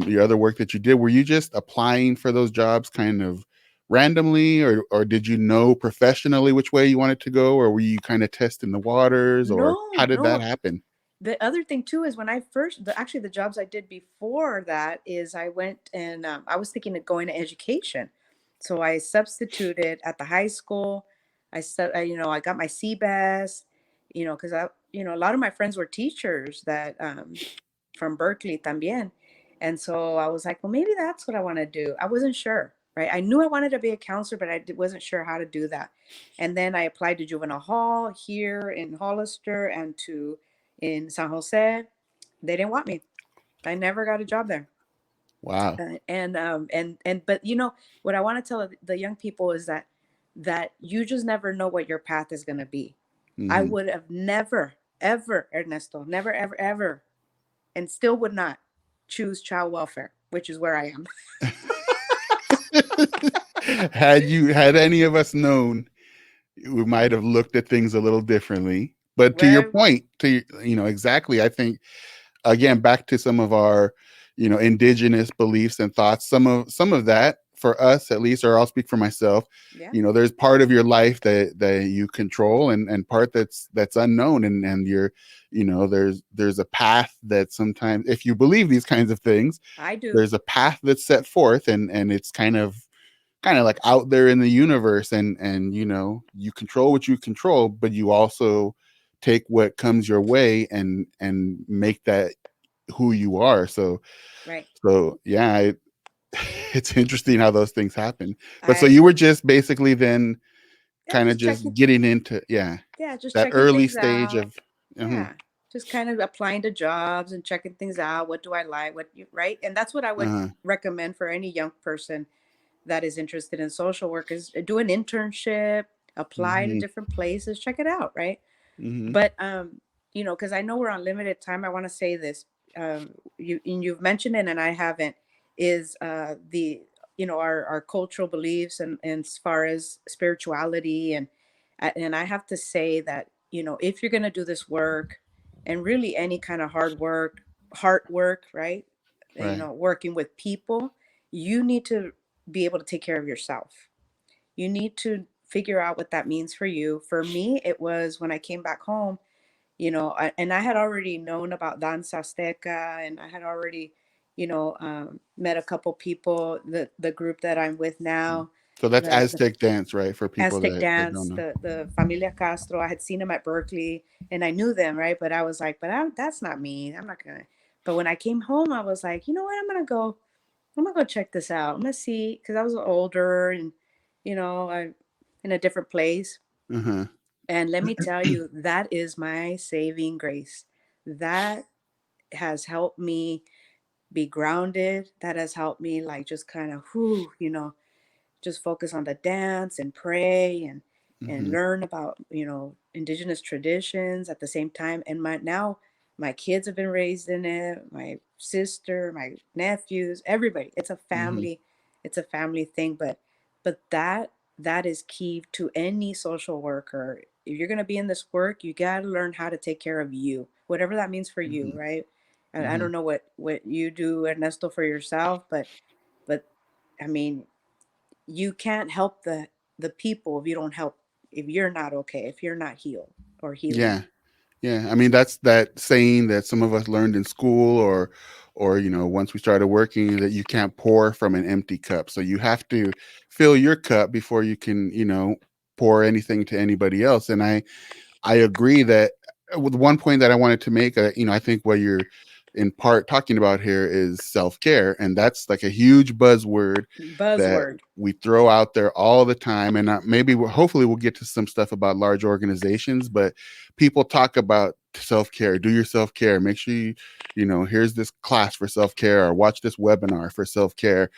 your other work that you did. Were you just applying for those jobs kind of randomly, or did you know professionally which way you wanted to go, or were you kind of testing the waters, or how No, did that no. happen? The other thing too is when I first, actually the jobs I did before that is I went and I was thinking of going to education, so I substituted at the high school. I got my CBS, because a lot of my friends were teachers that from Berkeley también, and so I was like, well, maybe that's what I want to do. I wasn't sure, right? I knew I wanted to be a counselor, but wasn't sure how to do that. And then I applied to juvenile hall here in Hollister and to in San Jose. They didn't want me. I never got a job there. Wow. But what I want to tell the young people is that you just never know what your path is going to be. I Hmm. would have never ever, Ernesto, never ever ever, and still would not choose child welfare, which is where I am. Had any of us known, we might have looked at things a little differently. But to your Well, point, exactly, I think, again, back to some of our indigenous beliefs and thoughts, some of that for us at least, or I'll speak for myself, yeah, there's part of your life that you control, and part that's unknown, and you're there's a path that sometimes, if you believe these kinds of things, I do. there's a path that's set forth, and it's kind of like out there in the universe, and you control what you control, but you also take what comes your way and make that who you are. Right. So yeah, it's interesting how those things happen. But so I you were just basically then Yeah, kind of just just checking. getting into, yeah, Yeah, just that checking early things stage out. of, uh-huh, Yeah, just kind of applying to jobs and checking things out. What do I like? Right? And that's what I would uh-huh, recommend for any young person that is interested in social work is do an internship, apply to mm-hmm, different places, check it out, right? mm-hmm, But because I know we're on limited time, I want to say this. You've mentioned it and I haven't, is the our cultural beliefs and as far as spirituality, and I have to say that if you're going to do this work, and really any kind of hard work, heart work, right, right, working with people, you need to be able to take care of yourself. You need to figure out what that means for you. For me, it was when I came back home, and I had already known about Danza Azteca, and I had already, met a couple people, the group that I'm with now, so that's the Aztec dance, right, for people Aztec that don't dance, know. the Familia Castro. I had seen them at Berkeley, and I knew them, right? But I was like, that's not me. I'm not gonna. But when I came home, I was like, you know what? I'm gonna go check this out. I'm gonna see, because I was older and, I in a different place. Uh-huh. And let me tell you, that is my saving grace. That has helped me be grounded. That has helped me, like, just kind of, whew, just focus on the dance and pray and Hmm. learn about indigenous traditions at the same time. And my kids have been raised in it, my sister, my nephews, everybody. Hmm. It's a family thing. But that is key to any social worker. If you're going to be in this work, you got to learn how to take care of you, whatever that means for you, Hmm. right? And I Hmm. don't know what you do, Ernesto, for yourself, but I mean, you can't help the people if you don't help, if you're not okay, if you're not healed or healing. Yeah. Yeah, I mean that's that saying that some of us learned in school, or once we started working, that you can't pour from an empty cup. So you have to fill your cup before you can, pour anything to anybody else. And I agree that with one point that I wanted to make, I think what you're in part talking about here is self care, and that's like a huge buzzword that Buzzword. we throw out there all the time. And maybe hopefully we'll get to some stuff about large organizations, but people talk about self care. Do your self care. Make sure here's this class for self care, or watch this webinar for self care.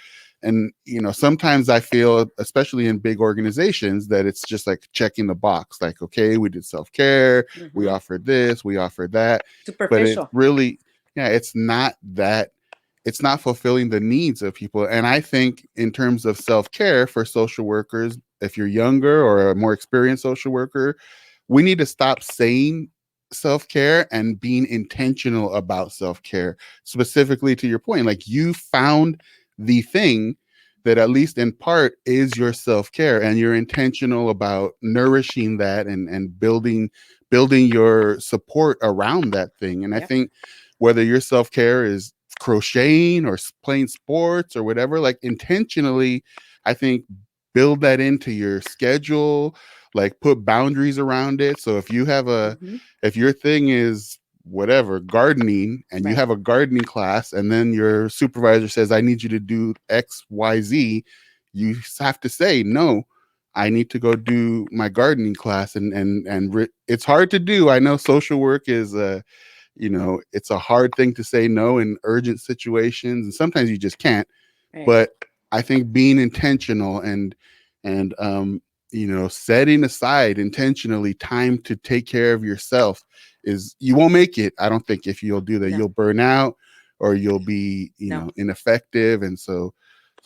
And sometimes I feel, especially in big organizations, that it's just like checking the box, like, okay, we did self-care, we Mm-hmm. offered this, we offered that, but it's Superficial. really, yeah, it's not that, it's not fulfilling the needs of people. And I think in terms of self-care for social workers, if you're younger or a more experienced social worker, we need to stop saying self-care and being intentional about self-care. Specifically to your point, like, you found the thing that at least in part is your self-care, and you're intentional about nourishing that, and building your support around that thing. And I Yep. think whether your self-care is crocheting or playing sports or whatever, like, intentionally, I think, build that into your schedule, like put boundaries around it. So Mm-hmm. if your thing is whatever, gardening, and you Right. have a gardening class, and then your supervisor says, I need you to do XYZ, you have to say, no, I need to go do my gardening class. It's hard to do. I know social work is it's a hard thing to say no in urgent situations, and sometimes you just can't. Right. But I think being intentional, and setting aside intentionally time to take care of yourself, is, you won't make it, I don't think, if you'll do that. No. You'll burn out, or you'll be, No. ineffective. And so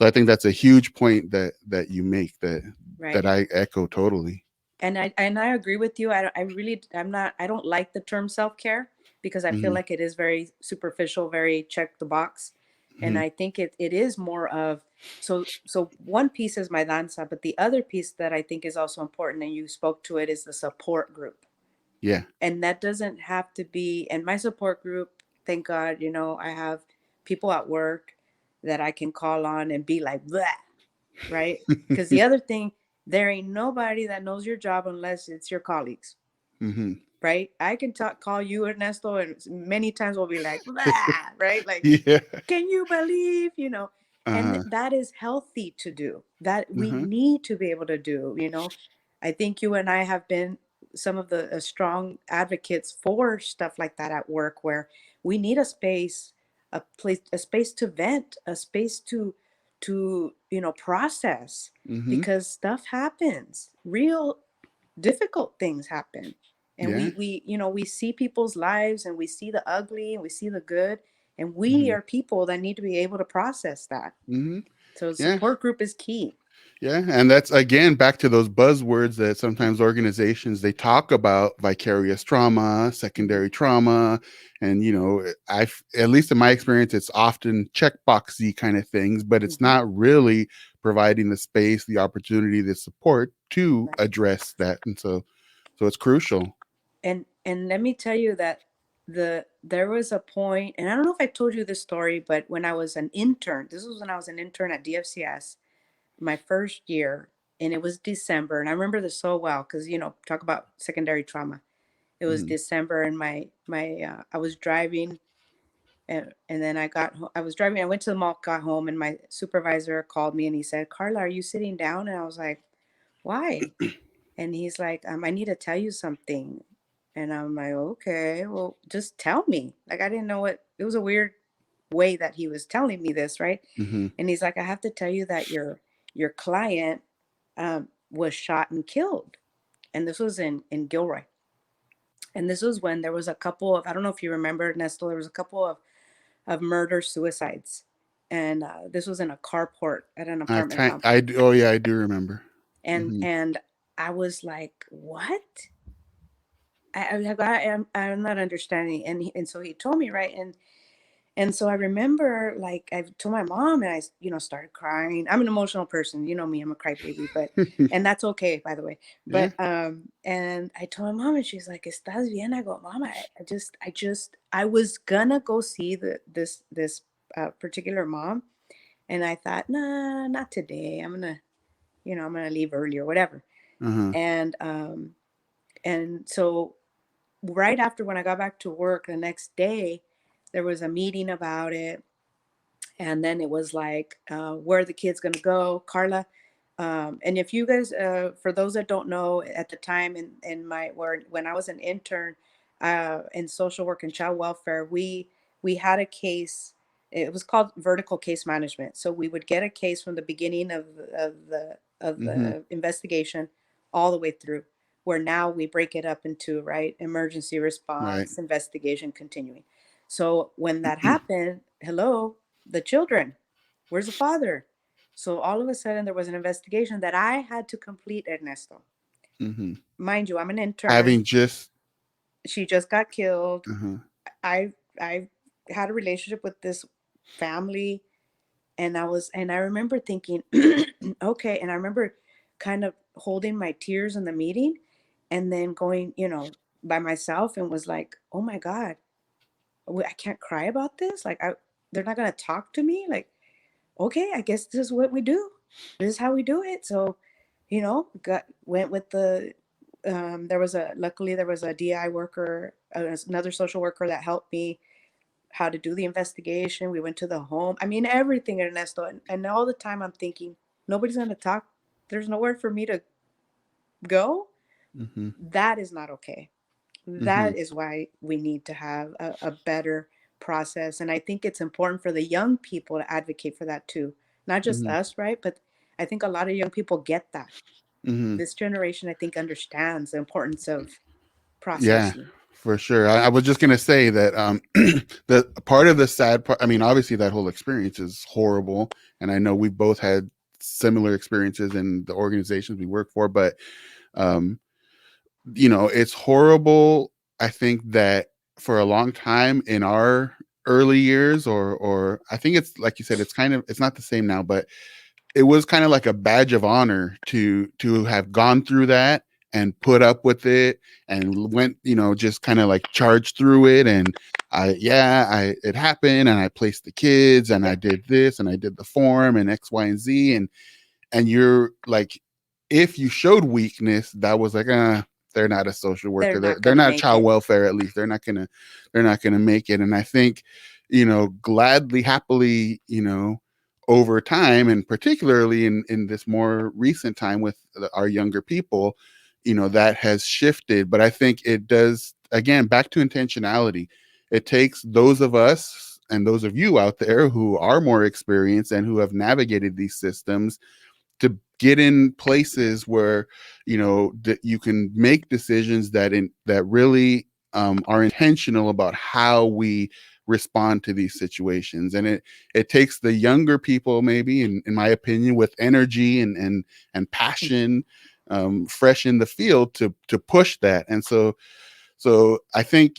I think that's a huge point that you make, that Right. I echo totally. And I agree with you. I don't like the term self-care because I feel Hmm. like it is very superficial, very check the box. And Hmm. I think it is more of, so one piece is my danza, but the other piece that I think is also important, and you spoke to it, is the support group. Yeah. And that doesn't have to be, and my support group, thank God, I have people at work that I can call on and be like, blah, right? Because the other thing, there ain't nobody that knows your job unless it's your colleagues, Hmm. right? I can call you Ernesto, and many times we'll be like, blah, right? Like, Yeah. can you believe, and Uh-huh. that is healthy to do, that we Uh-huh. need to be able to do. I think you and I have been some of the strong advocates for stuff like that at work, where we need a space, a space to vent, a space to process, Hmm. because stuff happens, real difficult things happen, and Yeah. we see people's lives, and we see the ugly and we see the good, and we Hmm. are people that need to be able to process that. Hmm. So Yeah. support group is key. Yeah, and that's again back to those buzzwords that sometimes organizations, they talk about: vicarious trauma, Hmm. secondary trauma, and I, at least in my experience, it's often checkboxy kind of things, but it's Hmm. not really providing the space, the opportunity, the support to Right. address that. And so it's crucial. And let me tell you that there was a point, and I don't know if I told you this story, but when I was an intern, this was when I was an intern at DFCS, my first year, and it was December, and I remember this so well because talk about secondary trauma. It was Hmm. December, and my I was driving, and then I was driving. I went to the mall, got home, and my supervisor called me and he said, "Carla, are you sitting down?" And I was like, "Why?" And he's like, "I need to tell you something." And I'm like, "Okay, well, just tell me." Like, I didn't know what it was. A weird way that he was telling me this, right? Mm-hmm. And he's like, I have to tell you that your client was shot and killed. And this was in Gilroy. And this was when there was a couple of, I don't know if you remember, Nestle, there was a couple of murder suicides. And this was in a carport at an apartment complex. Oh yeah, I do remember. Mm-hmm. And I was like, what? I'm not understanding. And so he told me, right? And so I remember, like, I told my mom, and I, started crying. I'm an emotional person, you know me, I'm a crybaby, and that's okay, by the way. Yeah. And I told my mom, and she's like, "Estás bien?" I go, "Mom, I was gonna go see this particular mom, and I thought, nah, not today. I'm gonna leave early or whatever." Uh-huh. And so right after, when I got back to work the next day, there was a meeting about it. And then it was like, where are the kids going to go, Carla? And if you guys, for those that don't know, at the time when I was an intern in social work and child welfare, we had a case. It was called vertical case management. So we would get a case from the beginning of Mm-hmm. the investigation all the way through. Where now we break it up into, right, emergency Right. response, investigation, continuing. So when that happened, hello, the children, where's the father? So all of a sudden there was an investigation that I had to complete, Ernesto. Mm-hmm. Mind you, I'm an intern. Having just. She just got killed. Uh-huh. I had a relationship with this family, and I remember thinking, okay, and I remember kind of holding my tears in the meeting, and then going, by myself, and was like, oh my God, I can't cry about this. Like, they're not gonna talk to me. Like, okay, I guess this is what we do. This is how we do it. So, went with the. Luckily there was a DI worker, another social worker that helped me how to do the investigation. We went to the home. I mean, everything, Ernesto. And all the time I'm thinking, nobody's going to talk. There's nowhere for me to go. Mm-hmm. That is not okay. Mm-hmm. That is why we need to have a better process. And I think it's important for the young people to advocate for that too. Not just Mm-hmm. us, right? But I think a lot of young people get that. Mm-hmm. This generation, I think, understands the importance of Yeah, processing. for sure. I was just gonna say that the part of the sad part. I mean, obviously that whole experience is horrible, and I know we both had similar experiences in the organizations we work for. But um, it's horrible. I think that for a long time in our early years, or I think it's like you said, it's not the same now, but it was kind of like a badge of honor to have gone through that and put up with it and went, just kind of like charged through it. And it happened, and I placed the kids, and I Yep. did this, and I did the form, and X, Y, and Z. And you're like, if you showed weakness, that was like, they're not a social They're worker. They're, not they're going to not make child it. welfare. At least they're not gonna make it. And I think, gladly, happily, over time, and particularly in this more recent time with our younger people, that has shifted. But I think it does, again, back to intentionality. It takes those of us and those of you out there who are more experienced and who have navigated these systems to get in places where that you can make decisions that really are intentional about how we respond to these situations. And it takes the younger people, maybe, in my opinion, with energy and passion, fresh in the field, to push that. And so I think,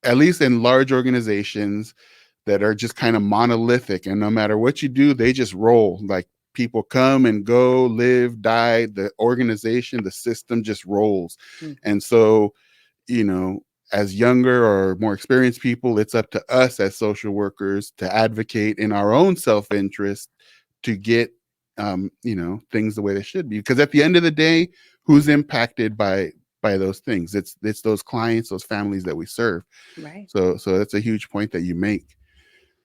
at least in large organizations that are just kind of monolithic, and no matter what you do, they just roll. Like, people come and go, live, die, the organization, the system just rolls. Mm-hmm. And so, you know as younger or more experienced people, it's up to us as social workers to advocate in our own self-interest to get things the way they should be, because at the end of the day, who's impacted by those things? It's those clients, those families that we serve. Right. So that's a huge point that you make.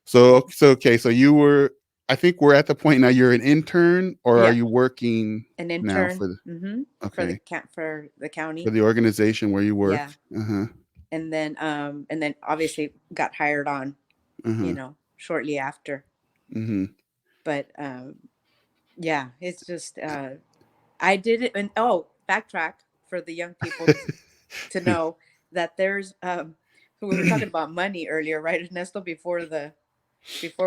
So okay, so you were, I think we're at the point now, you're an intern, or are Yeah. you working An now intern. Mm-hmm. okay, For the for county. the organization where you Yeah. worked? Uh-huh. And then obviously got hired on. Uh-huh. shortly after. Mm-hmm. But yeah, it's just I did it. And oh, backtrack for the young people to know that there's we were talking about money earlier, right, Ernesto, before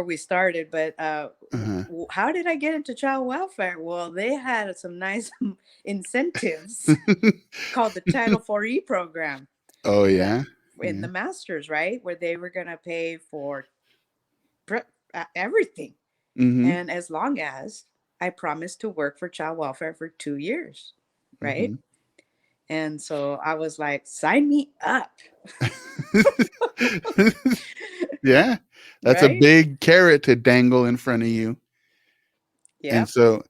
we started. But Uh-huh. how did I get into child welfare? Well, they had some nice incentives called the Title 4E program, Oh that yeah. in Yeah. the masters, right, where they were going to pay for everything. Mm-hmm. And as long as I promised to work for child welfare for 2 years, right? Mm-hmm. And so I was like, sign me up, Yeah. That's a right? big carrot to dangle in front of you. And Yep. so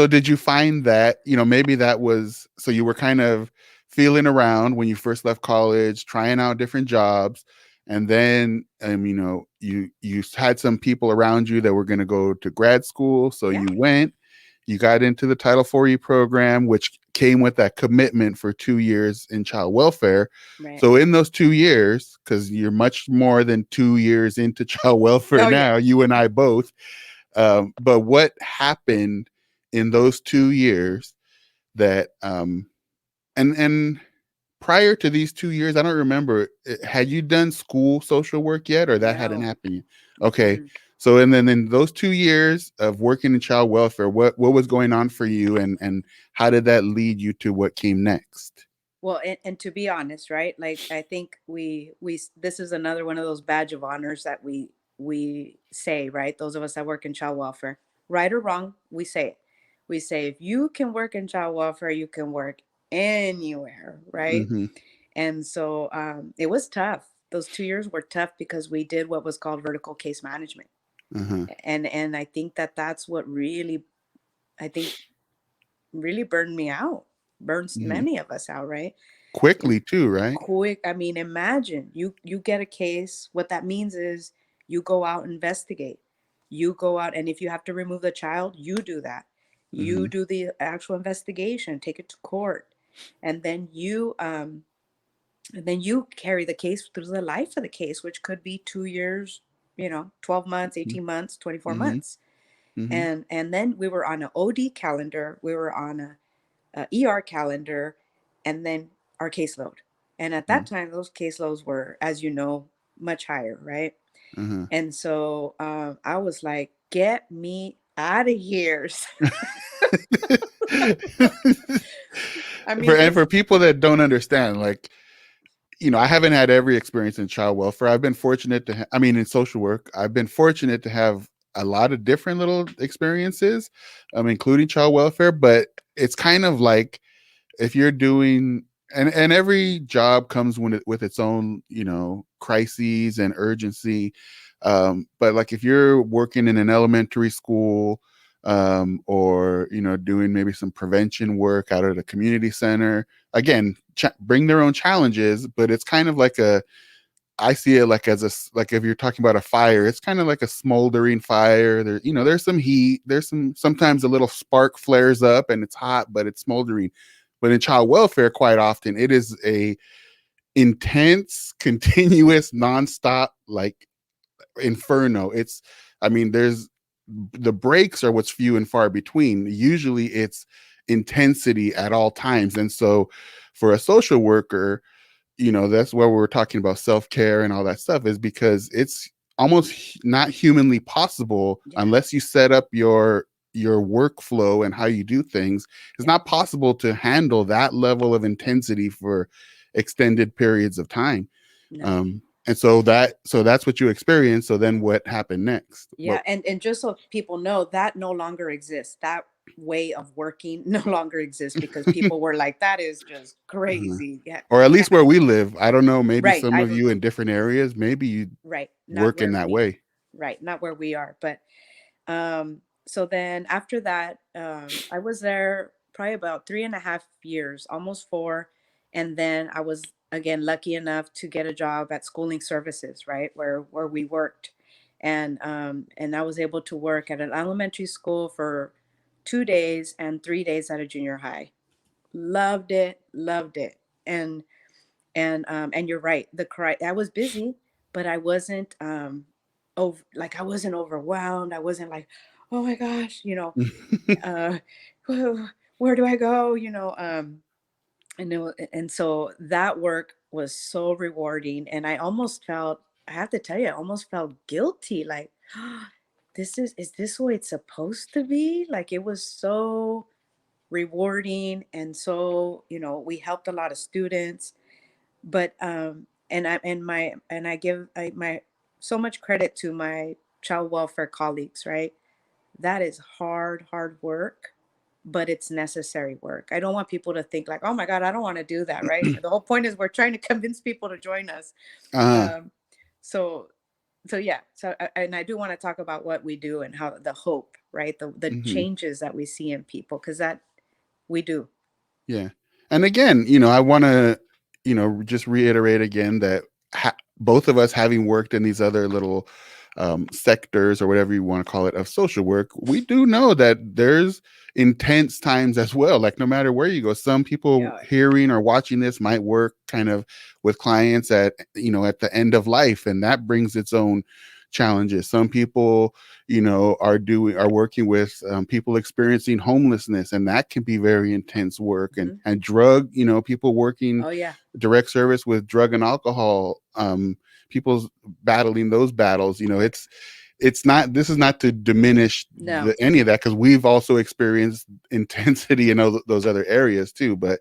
did you find that, maybe that was, so you were kind of feeling around when you first left college, trying out different jobs, and then you had some people around you that were going to go to grad school, so Yeah. you went, you got into the Title 4E program, which came with that commitment for 2 years in child welfare. Right. So in those 2 years, cuz you're much more than 2 years into child welfare Oh, yeah. now, you and I both, but what happened in those 2 years that and prior to these 2 years, I don't remember. Had you done school social work yet, or that hadn't No. happened yet? Okay, Mm-mm. so and then in those 2 years of working in child welfare, what was going on for you, and how did that lead you to what came next? Well, and to be honest, right? Like I think this is another one of those badge of honors that we say, right? Those of us that work in child welfare, right or wrong, we say it. We say if you can work in child welfare, you can work anywhere, right? Mm-hmm. And so it was tough. Those 2 years were tough because we did what was called vertical case management, Uh-huh. and I think that that's what really, I think, really burned me out, burns Mm-hmm. many of us out, right? Quickly too, right? Quick, I mean, imagine you get a case. What that means is you go out, investigate, you go out, and if you have to remove the child, you do that, you Mm-hmm. do the actual investigation, take it to court, and then you carry the case through the life of the case, which could be 2 years, 12 months, 18 months, 24 Mm-hmm. months. Mm-hmm. And then we were on an OD calendar, we were on a ER calendar, and then our caseload. And at that time, those caseloads were, as you know, much higher, right? Uh-huh. And so I was like, get me out of here. I for mean, and it's, for people that don't understand, like, I haven't had every experience in child welfare. I've been fortunate to, in social work, I've been fortunate to have a lot of different little experiences, including child welfare. But it's kind of like if you're doing, and every job comes with its own, crises and urgency. But like if you're working in an elementary school, or doing maybe some prevention work out at a community center, again, bring their own challenges, but it's kind of like I see it like as like if you're talking about a fire, it's kind of like a smoldering fire. There's some heat, there's sometimes a little spark flares up and it's hot, but it's smoldering. But in child welfare, quite often it is a intense, continuous, nonstop, like inferno. There's the breaks are what's few and far between. Usually it's intensity at all times. And so for a social worker, that's where we're talking about self-care and all that stuff, is because it's almost not humanly possible yeah, unless you set up your workflow and how you do things. It's yeah, not possible to handle that level of intensity for extended periods of time. no. And so that's what you experienced. So then what happened next? Yeah, and just so people know, that no longer exists. That way of working no longer exists because people were like, that is just Uh-huh. crazy. Yeah, Or at yeah. least where we live, I don't know, maybe Right. some of you in different areas, maybe you Right. Not work in where that we, way. right. Not where we are. But so then after that, I was there probably about 3.5 years, almost 4. And then I was again lucky enough to get a job at schooling services, right, where we worked. And I was able to work at an elementary school for 2 days and 3 days at a junior high. Loved it, loved it. And you're right. I was busy, but I wasn't. like I wasn't overwhelmed. I wasn't like, oh my gosh, uh, where do I go? And so that work was so rewarding, and I almost felt, I have to tell you, I almost felt guilty, like, is this the way it's supposed to be? Like, it was so rewarding. And so, we helped a lot of students, but I give my so much credit to my child welfare colleagues, right? That is hard work, but it's necessary work. I don't want people to think like, oh my God, I don't want to do that, right? The whole point is we're trying to convince people to join us. uh, Um, so, so yeah. And I do want to talk about what we do and how the hope, right? The mhm. changes that we see in people, because that we do. Yeah. And again, I want to, just reiterate again that both of us having worked in these other little sectors or whatever you want to call it of social work, we do know that there's intense times as well. Like no matter where you go, some people Yeah. hearing or watching this might work kind of with clients at, at the end of life, and that brings its own challenges. Some people are working with people experiencing homelessness, and that can be very intense work. and Hmm. and drug people working Oh yeah. direct service with drug and alcohol, people's battling those battles. It's not, this is not to diminish No. any of that, because we've also experienced intensity in those other areas too. But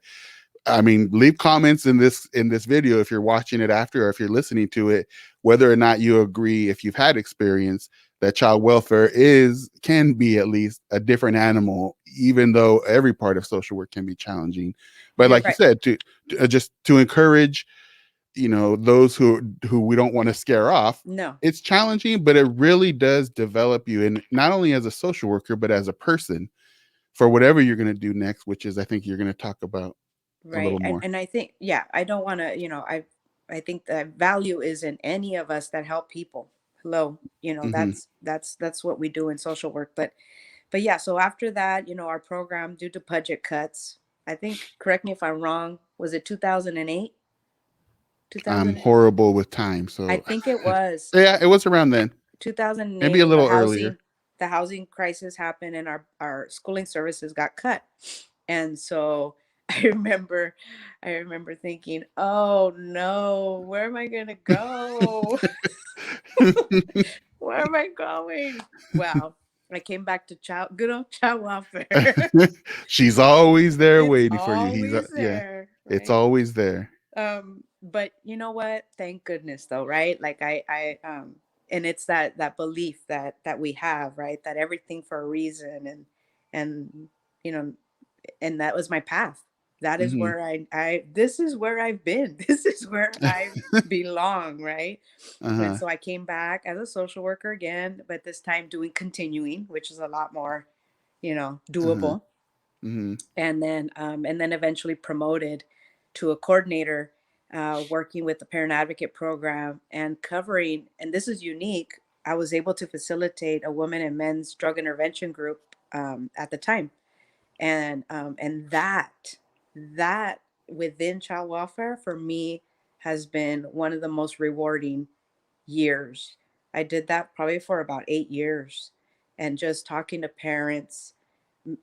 I mean, leave comments in this video if you're watching it after, or if you're listening to it, whether or not you agree, if you've had experience, that child welfare can be at least a different animal, even though every part of social work can be challenging. But You're like you right. said, just to encourage, those who we don't want to scare off, No. it's challenging, but it really does develop you, and not only as a social worker, but as a person for whatever you're going to do next, which is, I think, you're going to talk about a Right. little and more. and I think, yeah, I don't want to, I think the value is in any of us that help people. Hello. Hmm. That's what we do in social work. But yeah, so after that, our program, due to budget cuts, I think, correct me if I'm wrong, was it 2008? I'm 2000, horrible with time, I so think it was yeah, it was around then, maybe a 2008. little earlier. The housing crisis happened, and our schooling services got cut. And so I remember I remember thinking, "Oh no, where am I going to go? Where am I going?" Well, I came back to good old child welfare. She's always there It's waiting for you. always Yeah, there, it's right? always there. But you know what? Thank goodness though, right? Like and it's that belief that we have, right? That everything for a reason, and you know, and that was my path. That is Hmm. where this is where I've been. This is where I belong, right? And Uh-huh. so I came back as a social worker again, but this time doing continuing, which is a lot more, Uh-huh. doable. Hmm. And then eventually promoted to a coordinator, working with the parent advocate program and covering. And this is unique. I was able to facilitate a women and men's drug intervention group, at the time, and that within child welfare for me has been one of the most rewarding years. I did that probably for about 8 years, and just talking to parents,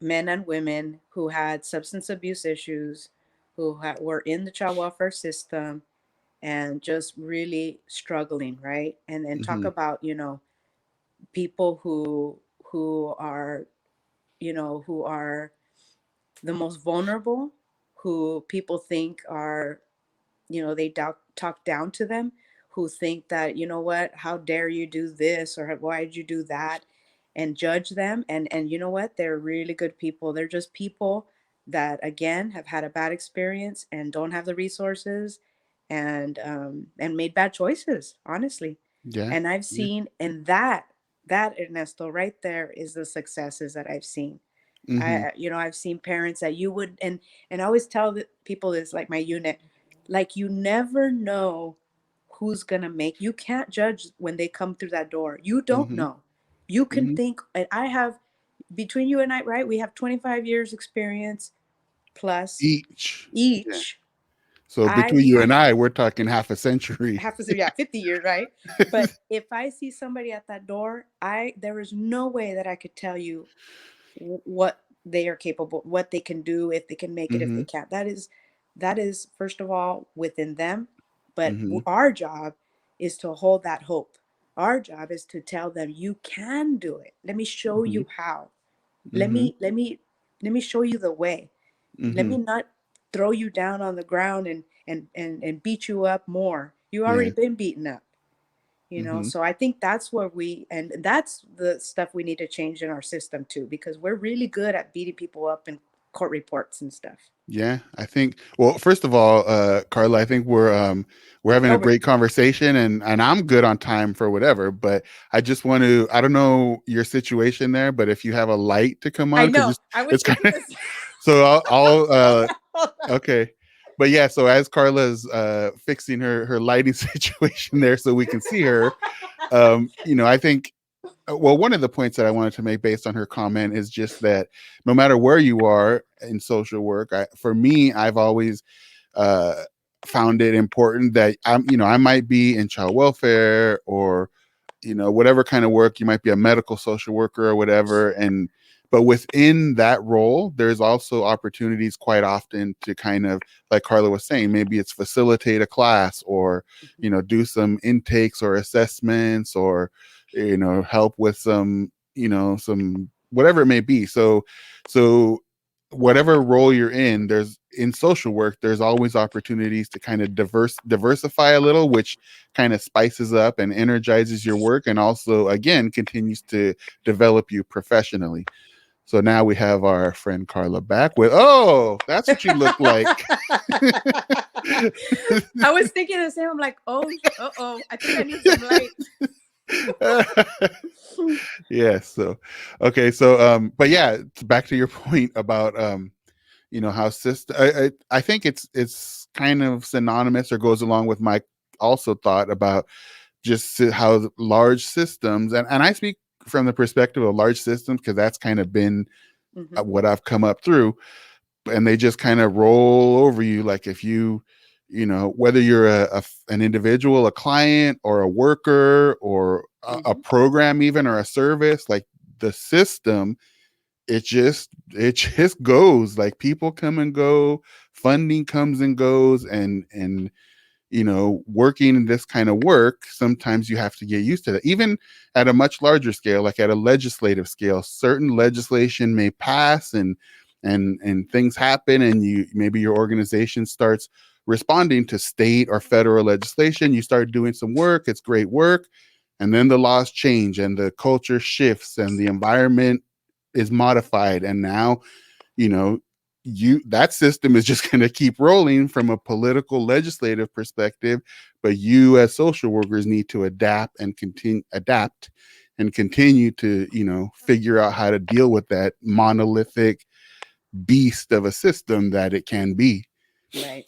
men and women who had substance abuse issues, were in the child welfare system and just really struggling, right? And then talk Hmm. about, people who are, who are the most vulnerable, who people think are, they talk down to them, who think that, how dare you do this, or why did you do that, and judge them. And you know what, they're really good people. They're just people that, again, have had a bad experience and don't have the resources, and made bad choices, honestly. Yeah. And I've Yeah. seen, and that Ernesto, right there is the successes that I've seen. Hmm. I've seen parents that you would, and I always tell the people this, like my unit, like, you never know who's gonna make. You can't judge when they come through that door. You don't Hmm. know. You can Hmm. think, and I have, between you and I, right? We have 25 years experience plus Each. Yeah. each. So I between you and I, we're talking half a century. have to say, yeah, 50 years, right? But if I see somebody at that door, there is no way that I could tell you what they are capable, what they can do, if they can make it, if they Mm-hmm. can't. That is first of all within them. But Mm-hmm. our job is to hold that hope. Our job is to tell them you can do it. Let me show Mm-hmm. you how. Let Mm-hmm. me let me let me show you the way. Let Mm-hmm. me not throw you down on the ground and beat you up more. You already Yeah. been beaten up, you know. Mm-hmm. So I think that's where and that's the stuff we need to change in our system too, because we're really good at beating people up in court reports and stuff. Yeah, I think, well, first of all, Carla, I think we're having a Over. great conversation, and I'm good on time for whatever, but I just want to, I don't know your situation there, but if you have a light to come I on, because know. I was it's kind thinking of, this. so I'll Hold on, hold on. okay. But yeah, so as Carla's fixing her lighting situation there so we can see her, I think, well, one of the points that I wanted to make based on her comment is just that no matter where you are in social work, for me, I've always uh, found it important that I might be in child welfare or whatever kind of work. You might be a medical social worker or whatever, and but within that role there's also opportunities quite often to kind of, like Carla was saying, maybe it's facilitate a class or do some intakes or assessments or help with some whatever it may be. So whatever role you're in, there's in social work there's always opportunities to kind of diversify a little, which kind of spices up and energizes your work and also again continues to develop you professionally. So now we have our friend Carla back with, oh, that's what you look like. I was thinking the same. I'm like, oh, uh-oh, I think I need some light. Yes. So, okay. So, but yeah, back to your point about, how system, I think it's kind of synonymous or goes along with my also thought about just how large systems, and I speak from the perspective of large systems because that's kind of been Hmm. what I've come up through, and they just kind of roll over you. Like if whether you're an individual, a client, or a worker, or a Hmm. program even, or a service, like the system, it just goes. Like people come and go, funding comes and goes, and working in this kind of work, sometimes you have to get used to that. Even at a much larger scale, like at a legislative scale, certain legislation may pass and things happen, and maybe your organization starts responding to state or federal legislation. You start doing some work, it's great work, and then the laws change and the culture shifts and the environment is modified, and now you know that system is just going to keep rolling from a political legislative perspective, but you as social workers need to adapt and continue to figure out how to deal with that monolithic beast of a system that it can be. Right.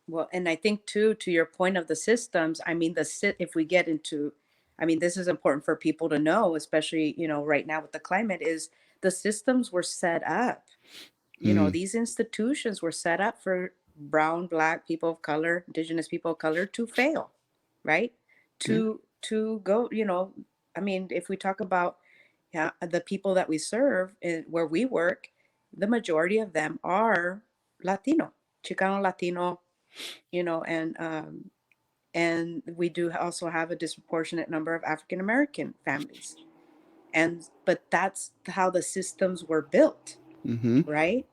Well, and I think too, to your point of the systems, I mean, if we get into, I mean, this is important for people to know, especially, right now with the climate, is the systems were set up. Mm, These institutions were set up for brown, black people of color, indigenous people of color to fail, right? yeah. To go, I mean, if we talk about, yeah, the people that we serve and where we work, the majority of them are Latino, Chicano Latino, and we do also have a disproportionate number of African American families. But that's how the systems were built, Mm-hmm. right?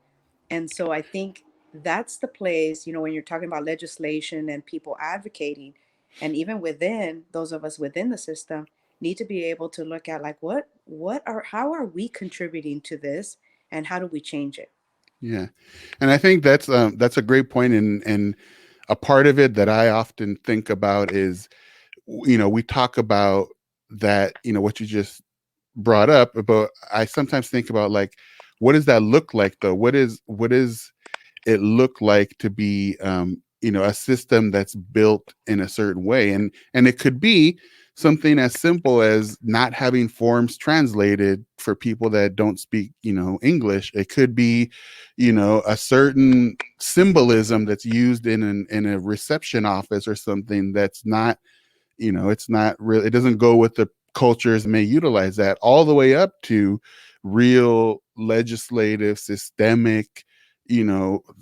And so I think that's the place, when you're talking about legislation and people advocating, and even within those of us within the system need to be able to look at like how are we contributing to this, and how do we change it? Yeah, and I think that's a great point, and a part of it that I often think about is we talk about that, what you just brought up, but I sometimes think about, like, what does that look like though? What is it look like to be a system that's built in a certain way? And it could be something as simple as not having forms translated for people that don't speak, English. It could be, a certain symbolism that's used in a reception office or something that's not, it's not really, it doesn't go with the cultures may utilize that, all the way up to real legislative systemic,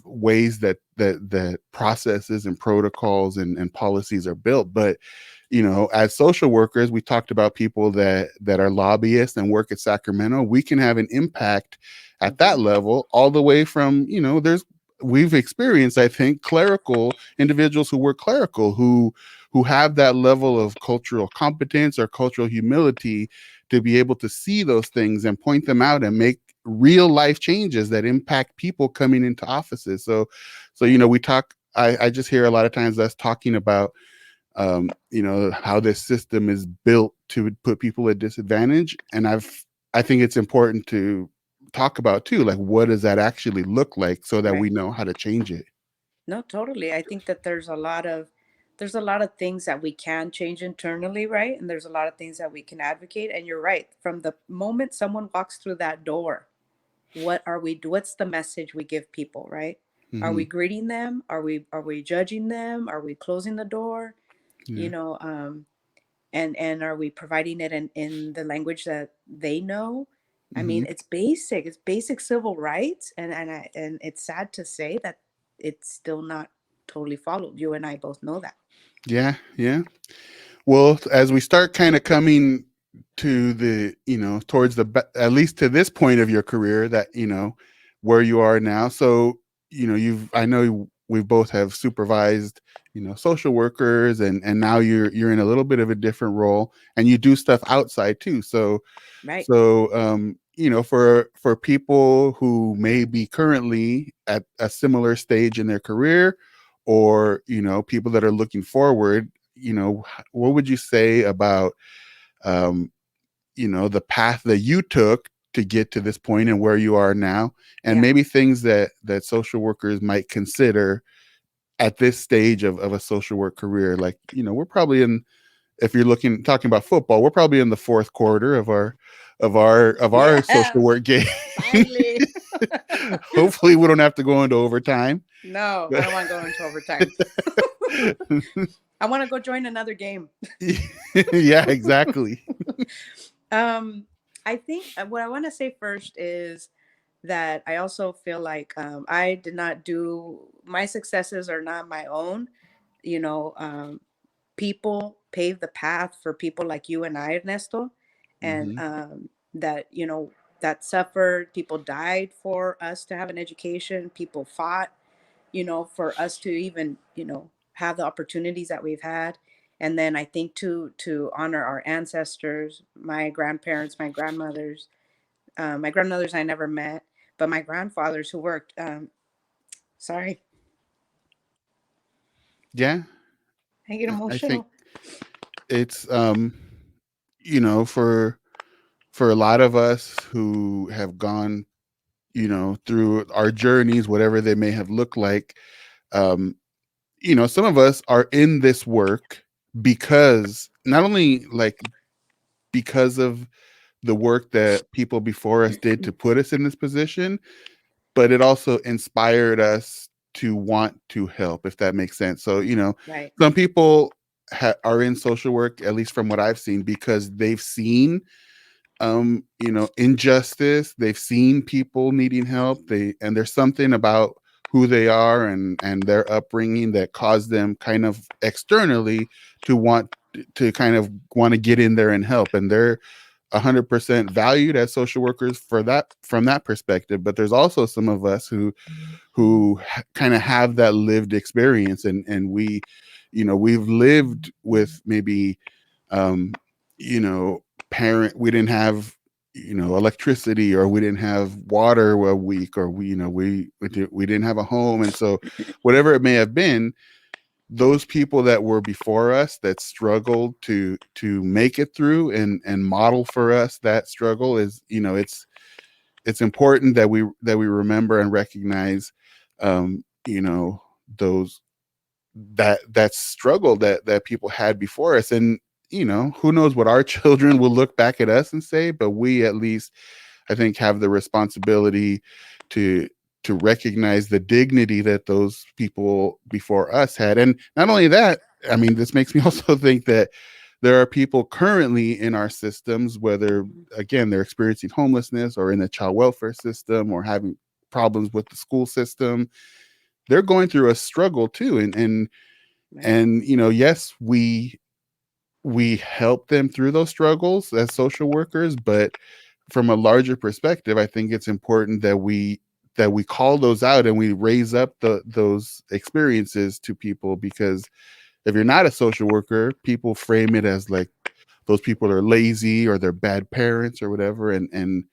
ways that processes and protocols and policies are built. But as social workers, we talked about people that are lobbyists and work at Sacramento. We can have an impact at that level, all the way from, we've experienced, I think, clerical individuals who work clerical, who have that level of cultural competence or cultural humility to be able to see those things and point them out and make real life changes that impact people coming into offices. So we talk. I just hear a lot of times us talking about how this system is built to put people at disadvantage. And I think it's important to talk about too, like, what does that actually look like so that we Right. know how to change it. No, totally. I think that there's a lot of things that we can change internally, right? And there's a lot of things that we can advocate. And you're right. From the moment someone walks through that door, what's the message we give people, right? Are Hmm. we greeting them? Are we judging them? Are we closing the door? You Yeah. know, and are we providing it in the language that they know? I Hmm. mean, it's basic civil rights, and it's sad to say that it's still not totally followed. You and I both know that. Yeah. Yeah. Well, as we start kind of coming to the, towards at least to this point of your career, that, where you are now. So, I know we both have supervised, social workers, and now you're in a little bit of a different role, and you do stuff outside too. Right. For people who may be currently at a similar stage in their career, or, people that are looking forward, what would you say about, um, the path that you took to get to this point and where you are now, and Yeah. maybe things that social workers might consider at this stage of a social work career? Like, we're probably in, if you're talking about football, we're probably in the fourth quarter of our Yeah. social work game. Finally. Hopefully we don't have to go into overtime. No, I But don't want to go into overtime. I want to go join another game. yeah, exactly. um, I think what I want to say first is that I also feel like I did not do my successes are not my own. You know, people paved the path for people like you and I, Ernesto, and Hmm. that that suffered. People died for us to have an education. People fought, for us to even have the opportunities that we've had. And then I think to honor our ancestors, my grandparents, my grandmothers I never met, but my grandfathers who worked. Sorry, Yeah, I get I think emotional. it's for a lot of us who have gone, through our journeys, whatever they may have looked like. um some of us are in this work because, not only like, because of the work that people before us did to put us in this position, but it also inspired us to want to help, if that makes sense. So, Right. some people are in social work, at least from what I've seen, because they've seen, injustice. They've seen people needing help. And there's something about who they are and their upbringing that caused them kind of externally to want to get in there and help. And they're 100% valued as social workers for that, from that perspective. But there's also some of us who kind of have that lived experience, and we've lived with maybe, um you know parent we didn't have, electricity, or we didn't have water a week, or we didn't have a home. And so whatever it may have been, those people that were before us that struggled to make it through and model for us that struggle, is, it's important that we remember and recognize, those that struggle that people had before us. And who knows what our children will look back at us and say, but we at least, I think, have the responsibility to recognize the dignity that those people before us had. And not only that, I mean, this makes me also think that there are people currently in our systems, whether Mhm. again they're experiencing homelessness or in the child welfare system or having problems with the school system. They're going through a struggle too, Right. and yes, we help them through those struggles as social workers, but from a larger perspective, I think it's important that we call those out and we raise up those experiences to people, because if you're not a social worker, people frame it as like those people are lazy or they're bad parents or whatever, and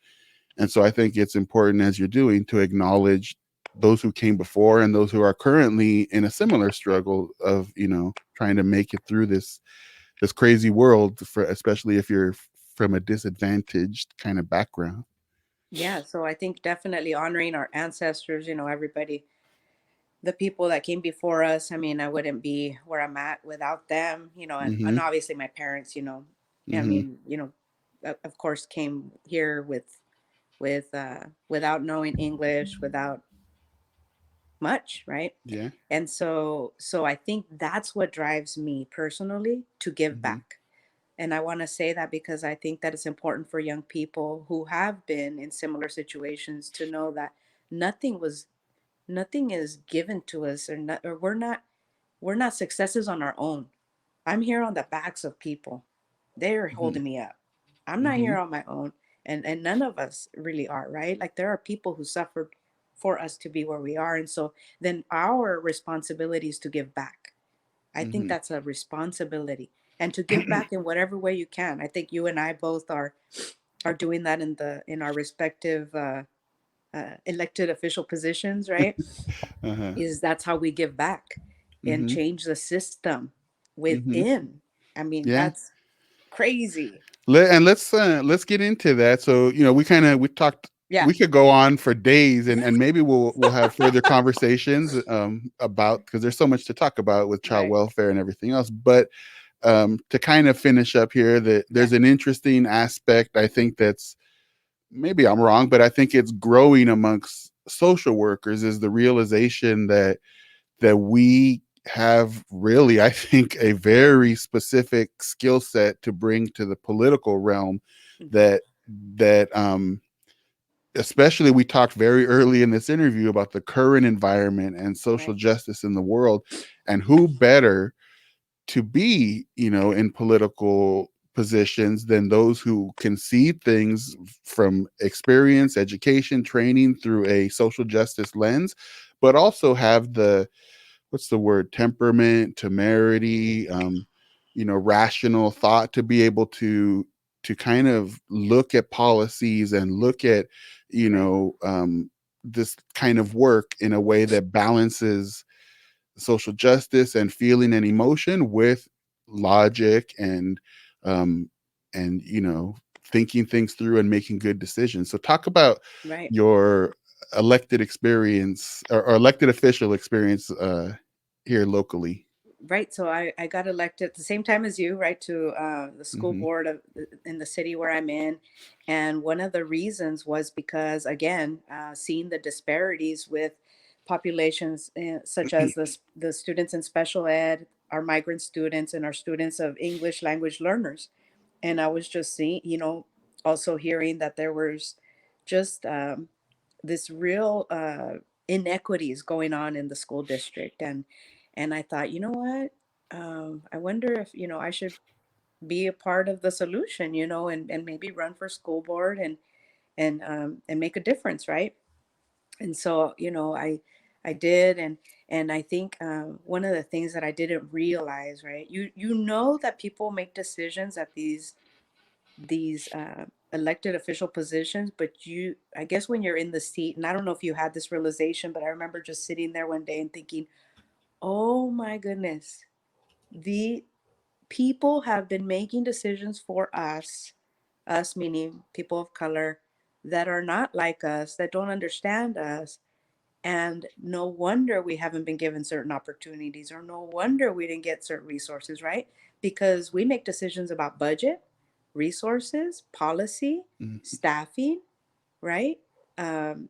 so I think it's important, as you're doing, to acknowledge those who came before and those who are currently in a similar struggle of trying to make it through this crazy world, for especially if you're from a disadvantaged kind of background. Yeah, so I think definitely honoring our ancestors, everybody, the people that came before us. I mean, I wouldn't be where I'm at without them, and Mhm. obviously my parents, I Mhm. mean, of course came here without knowing English, without much, right? Yeah. And so I think that's what drives me personally to give Mhm. back. And I want to say that because I think that it's important for young people who have been in similar situations to know that nothing was nothing is given to us, or we're not successes on our own. I'm here on the backs of people. They're Mhm. holding me up. I'm not here Mhm. on my own. And none of us really are, right? Like there are people who suffered for us to be where we are. And so then our responsibility is to give back. I think Mhm. that's a responsibility, and to give back in whatever way you can. I think you and I both are doing that in our respective elected official positions, right? Uh-huh. Is that's how we give back and Mhm. change the system Mhm. within. I mean, Yeah. that's crazy. And let's get into that. So, we talked, Yeah. we could go on for days, and maybe we'll have further conversations about, because there's so much to talk about with child Right. welfare and everything else. But to kind of finish up here, that Yeah. there's an interesting aspect, I think, that's, maybe I'm wrong, but I think it's growing amongst social workers, is the realization that we have really, I think, a very specific skill set to bring to the political realm, Hmm. that especially, we talked very early in this interview about the current environment and social Right. justice in the world, and who better to be, in political positions than those who can see things from experience, education, training through a social justice lens, but also have the, what's the word, temperament, temerity, rational thought to be able to kind of look at policies and look at, Right. this kind of work in a way that balances social justice and feeling and emotion with logic um and thinking things through and making good decisions. So talk about Right. your elected experience, or elected official experience here locally. Right. So I got elected at the same time as you, right, to the school Hmm. board in the city where I'm in. And one of the reasons was because, again, seeing the disparities with populations such as the students in special ed, our migrant students, and our students of English language learners. And I was just seeing, also hearing that there was just this real inequities going on in the school district. And I thought, you know what, I wonder if I should be a part of the solution, and maybe run for school board and make a difference, right? And so I did. And I think one of the things that I didn't realize, right, you know that people make decisions at these elected official positions, but I guess when you're in the seat, and I don't know if you had this realization, but I remember just sitting there one day and thinking, oh my goodness, the people have been making decisions for us meaning people of color, that are not like us, that don't understand us. And no wonder we haven't been given certain opportunities, or no wonder we didn't get certain resources, right? because we make decisions about budget, resources, policy, Mhm. staffing, right? Um,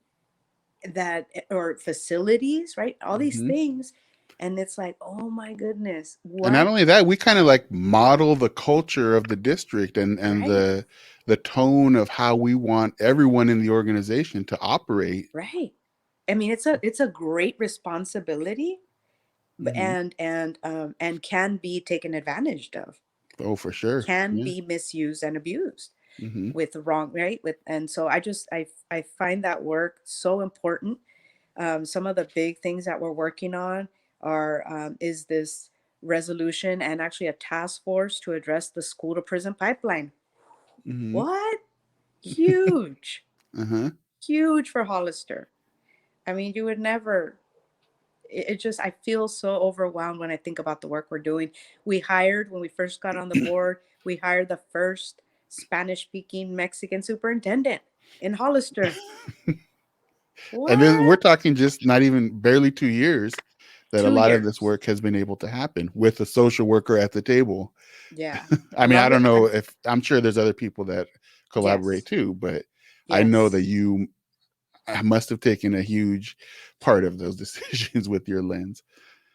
that or facilities, right? All these Mhm. things. And it's like, oh my goodness, And not what? only that, we kind of like model the culture of the district and Right, the tone of how we want everyone in the organization to operate. right. I mean, it's a great responsibility, Hmm. and can be taken advantage of, Oh, for sure. can Yeah. be misused and abused Hmm. with the wrong, right, with. And so I find that work so important. Some of the big things that we're working on are, is this resolution and actually a task force to address the school to prison pipeline. Hmm. What? Huge. Uh-huh. Huge for Hollister. I mean, you would never. It just, I feel so overwhelmed when I think about the work we're doing. We hired, when we first got on the board, we hired the first Spanish speaking Mexican superintendent in Hollister. And then we're What? talking just not even barely 2 years that a Two lot of this years. work has been able to happen with a social worker at the table. Yeah. I mean, I Longer. don't know if I'm sure there's other people that collaborate Yes. too, but I know that Yes. you must have taken a huge part of those decisions with your lens.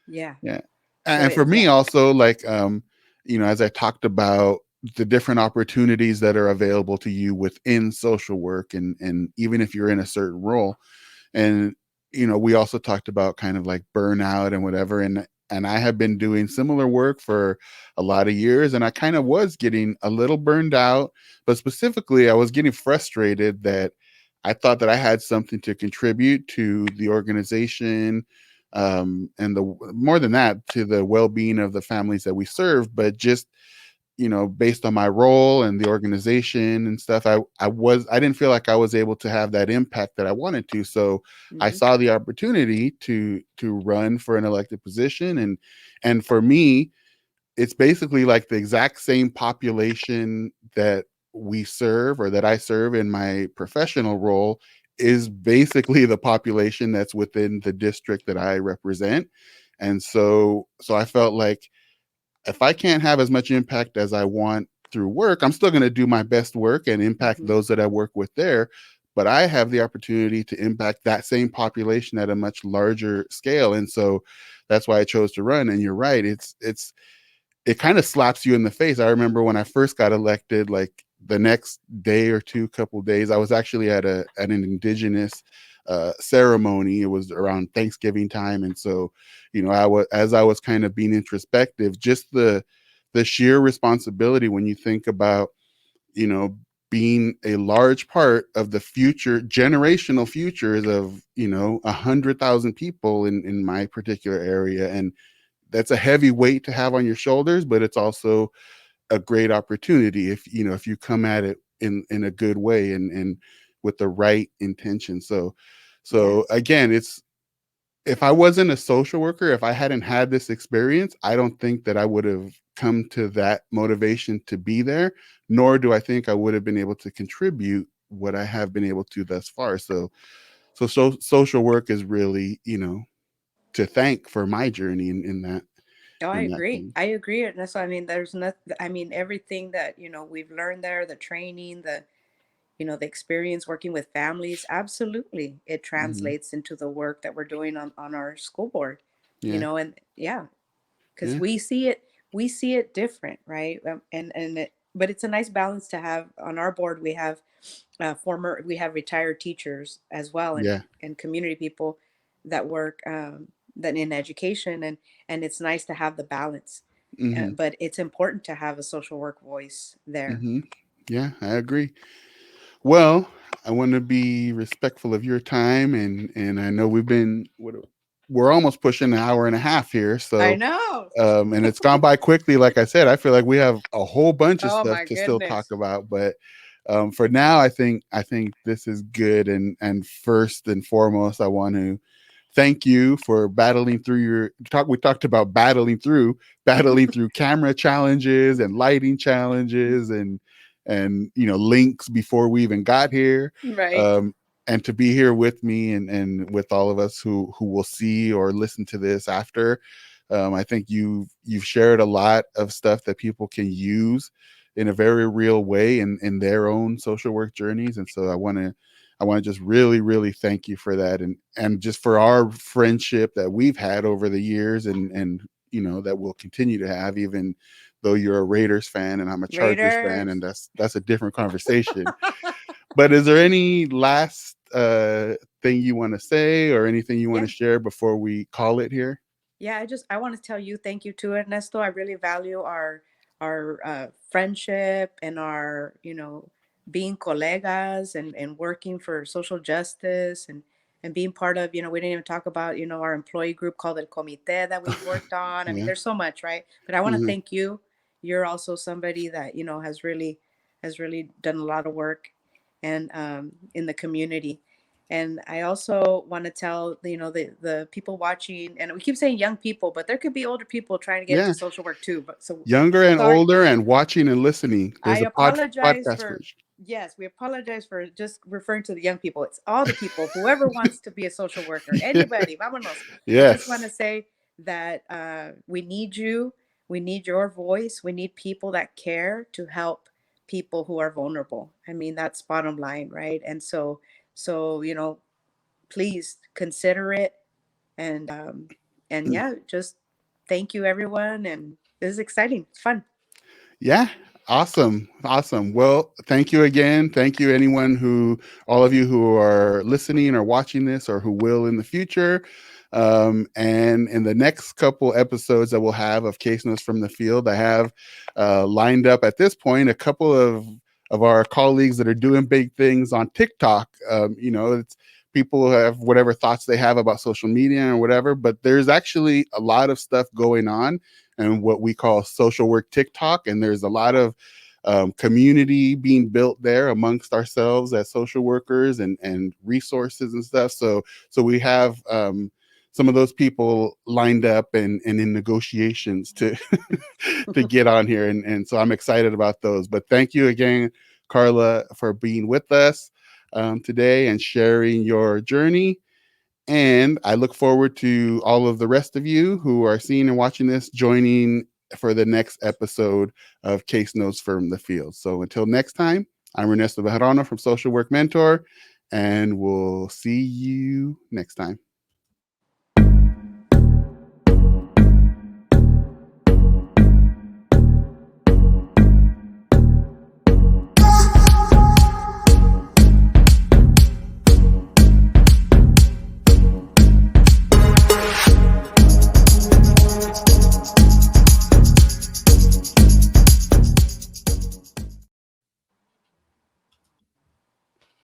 Yeah. Yeah. So And for me yeah. also, like, as I talked about the different opportunities that are available to you within social work, and even if you're in a certain role, and we also talked about kind of like burnout and whatever, and I have been doing similar work for a lot of years, and I kind of was getting a little burned out, but specifically I was getting frustrated that I thought that I had something to contribute to the organization, and the more than that, to the well-being of the families that we serve, but just based on my role and the organization and stuff, I didn't feel like I was able to have that impact that I wanted to. So I Hmm. saw the opportunity to run for an elected position, and for me, it's basically like the exact same population that we serve, or that I serve in my professional role, is basically the population that's within the district that I represent. And so I felt like if I can't have as much impact as I want through work, I'm still going to do my best work and impact Hmm. those that I work with there. But I have the opportunity to impact that same population at a much larger scale. And so that's why I chose to run. And you're right. It kind of slaps you in the face. I remember when I first got elected, like the next day or two, couple days, I was actually at an indigenous ceremony. It was around Thanksgiving time, and so as I was kind of being introspective, just the sheer responsibility when you think about you know being a large part of the future, generational futures of 100,000 people in my particular area. And that's a heavy weight to have on your shoulders, but it's also a great opportunity if you come at it in a good way and with the right intention. So Yeah. again, it's if I wasn't a social worker, if I hadn't had this experience, I don't think that I would have come to that motivation to be there, nor do I think I would have been able to contribute what I have been able to thus far. So social work is really, to thank for my journey Oh, I in that agree. thing. I agree. And that's, I mean, there's not, I mean, everything that, we've learned there, the training, the experience working with families, absolutely. It Hmm. translates into the work that we're doing on our school board, Yeah. and yeah, because Yeah. we see it different, right? But it's a nice balance to have on our board. We have we have retired teachers as well, and Yeah. community people that work, that in education, and it's nice to have the balance. Hmm. But it's important to have a social work voice there. Hmm. Yeah, I agree. Well, I want to be respectful of your time, and I know we're almost pushing an hour and a half here, I so know. and it's gone by quickly. Like I said, I feel like we have a whole bunch of Oh stuff my to still talk goodness. about, but for now, I think this is good. And first and foremost, I want to thank you for battling through your talk. We talked about battling through camera challenges and lighting challenges and links before we even got here. Right. Um, and to be here with me and with all of us who will see or listen to this after. I think you've shared a lot of stuff that people can use in a very real way in their own social work journeys. And so I want to just really, really thank you for that, and just for our friendship that we've had over the years, and that we'll continue to have, even though you're a Raiders fan and I'm a Chargers fan, Raiders. and that's a different conversation. But is there any last thing you want to say, or anything you want Yeah. to share before we call it here? Yeah, I want to tell you thank you too, Ernesto. I really value our friendship and our, being colegas and working for social justice and being part of, we didn't even talk about, our employee group called El Comité that we've worked on. I mean, Yeah. there's so much, right? But I want to Hmm. thank you. You're also somebody that, has really done a lot of work and in the community. And I also want to tell, the people watching, and we keep saying young people, but there could be older people trying to get into Yeah. social work too. But so Younger and sorry, older and watching and listening. I There's a apologize podcast for, version. yes, we apologize for just referring to the young people. It's all the people, whoever wants to be a social worker, anybody, vámonos. I just want to Yes. say that we need you. We need your voice. We need people that care to help people who are vulnerable. I mean, that's bottom line, right? And so, please consider it. And yeah, just thank you everyone. And this is exciting. It's fun. Yeah. Awesome. Awesome. Well, thank you again. Thank you, all of you who are listening or watching this, or who will in the future. And in the next couple episodes that we'll have of Case Notes from the Field, I have lined up at this point a couple of our colleagues that are doing big things on TikTok. It's people who have whatever thoughts they have about social media or whatever, but there's actually a lot of stuff going on and what we call social work TikTok. And there's a lot of community being built there amongst ourselves as social workers, and resources and stuff. So we have some of those people lined up and in negotiations to to get on here. And so I'm excited about those. But thank you again, Carla, for being with us today and sharing your journey. And I look forward to all of the rest of you who are seeing and watching this joining for the next episode of Case Notes from the Field. So until next time, I'm Ernesto Bejarano from Social Work Mentor, and we'll see you next time.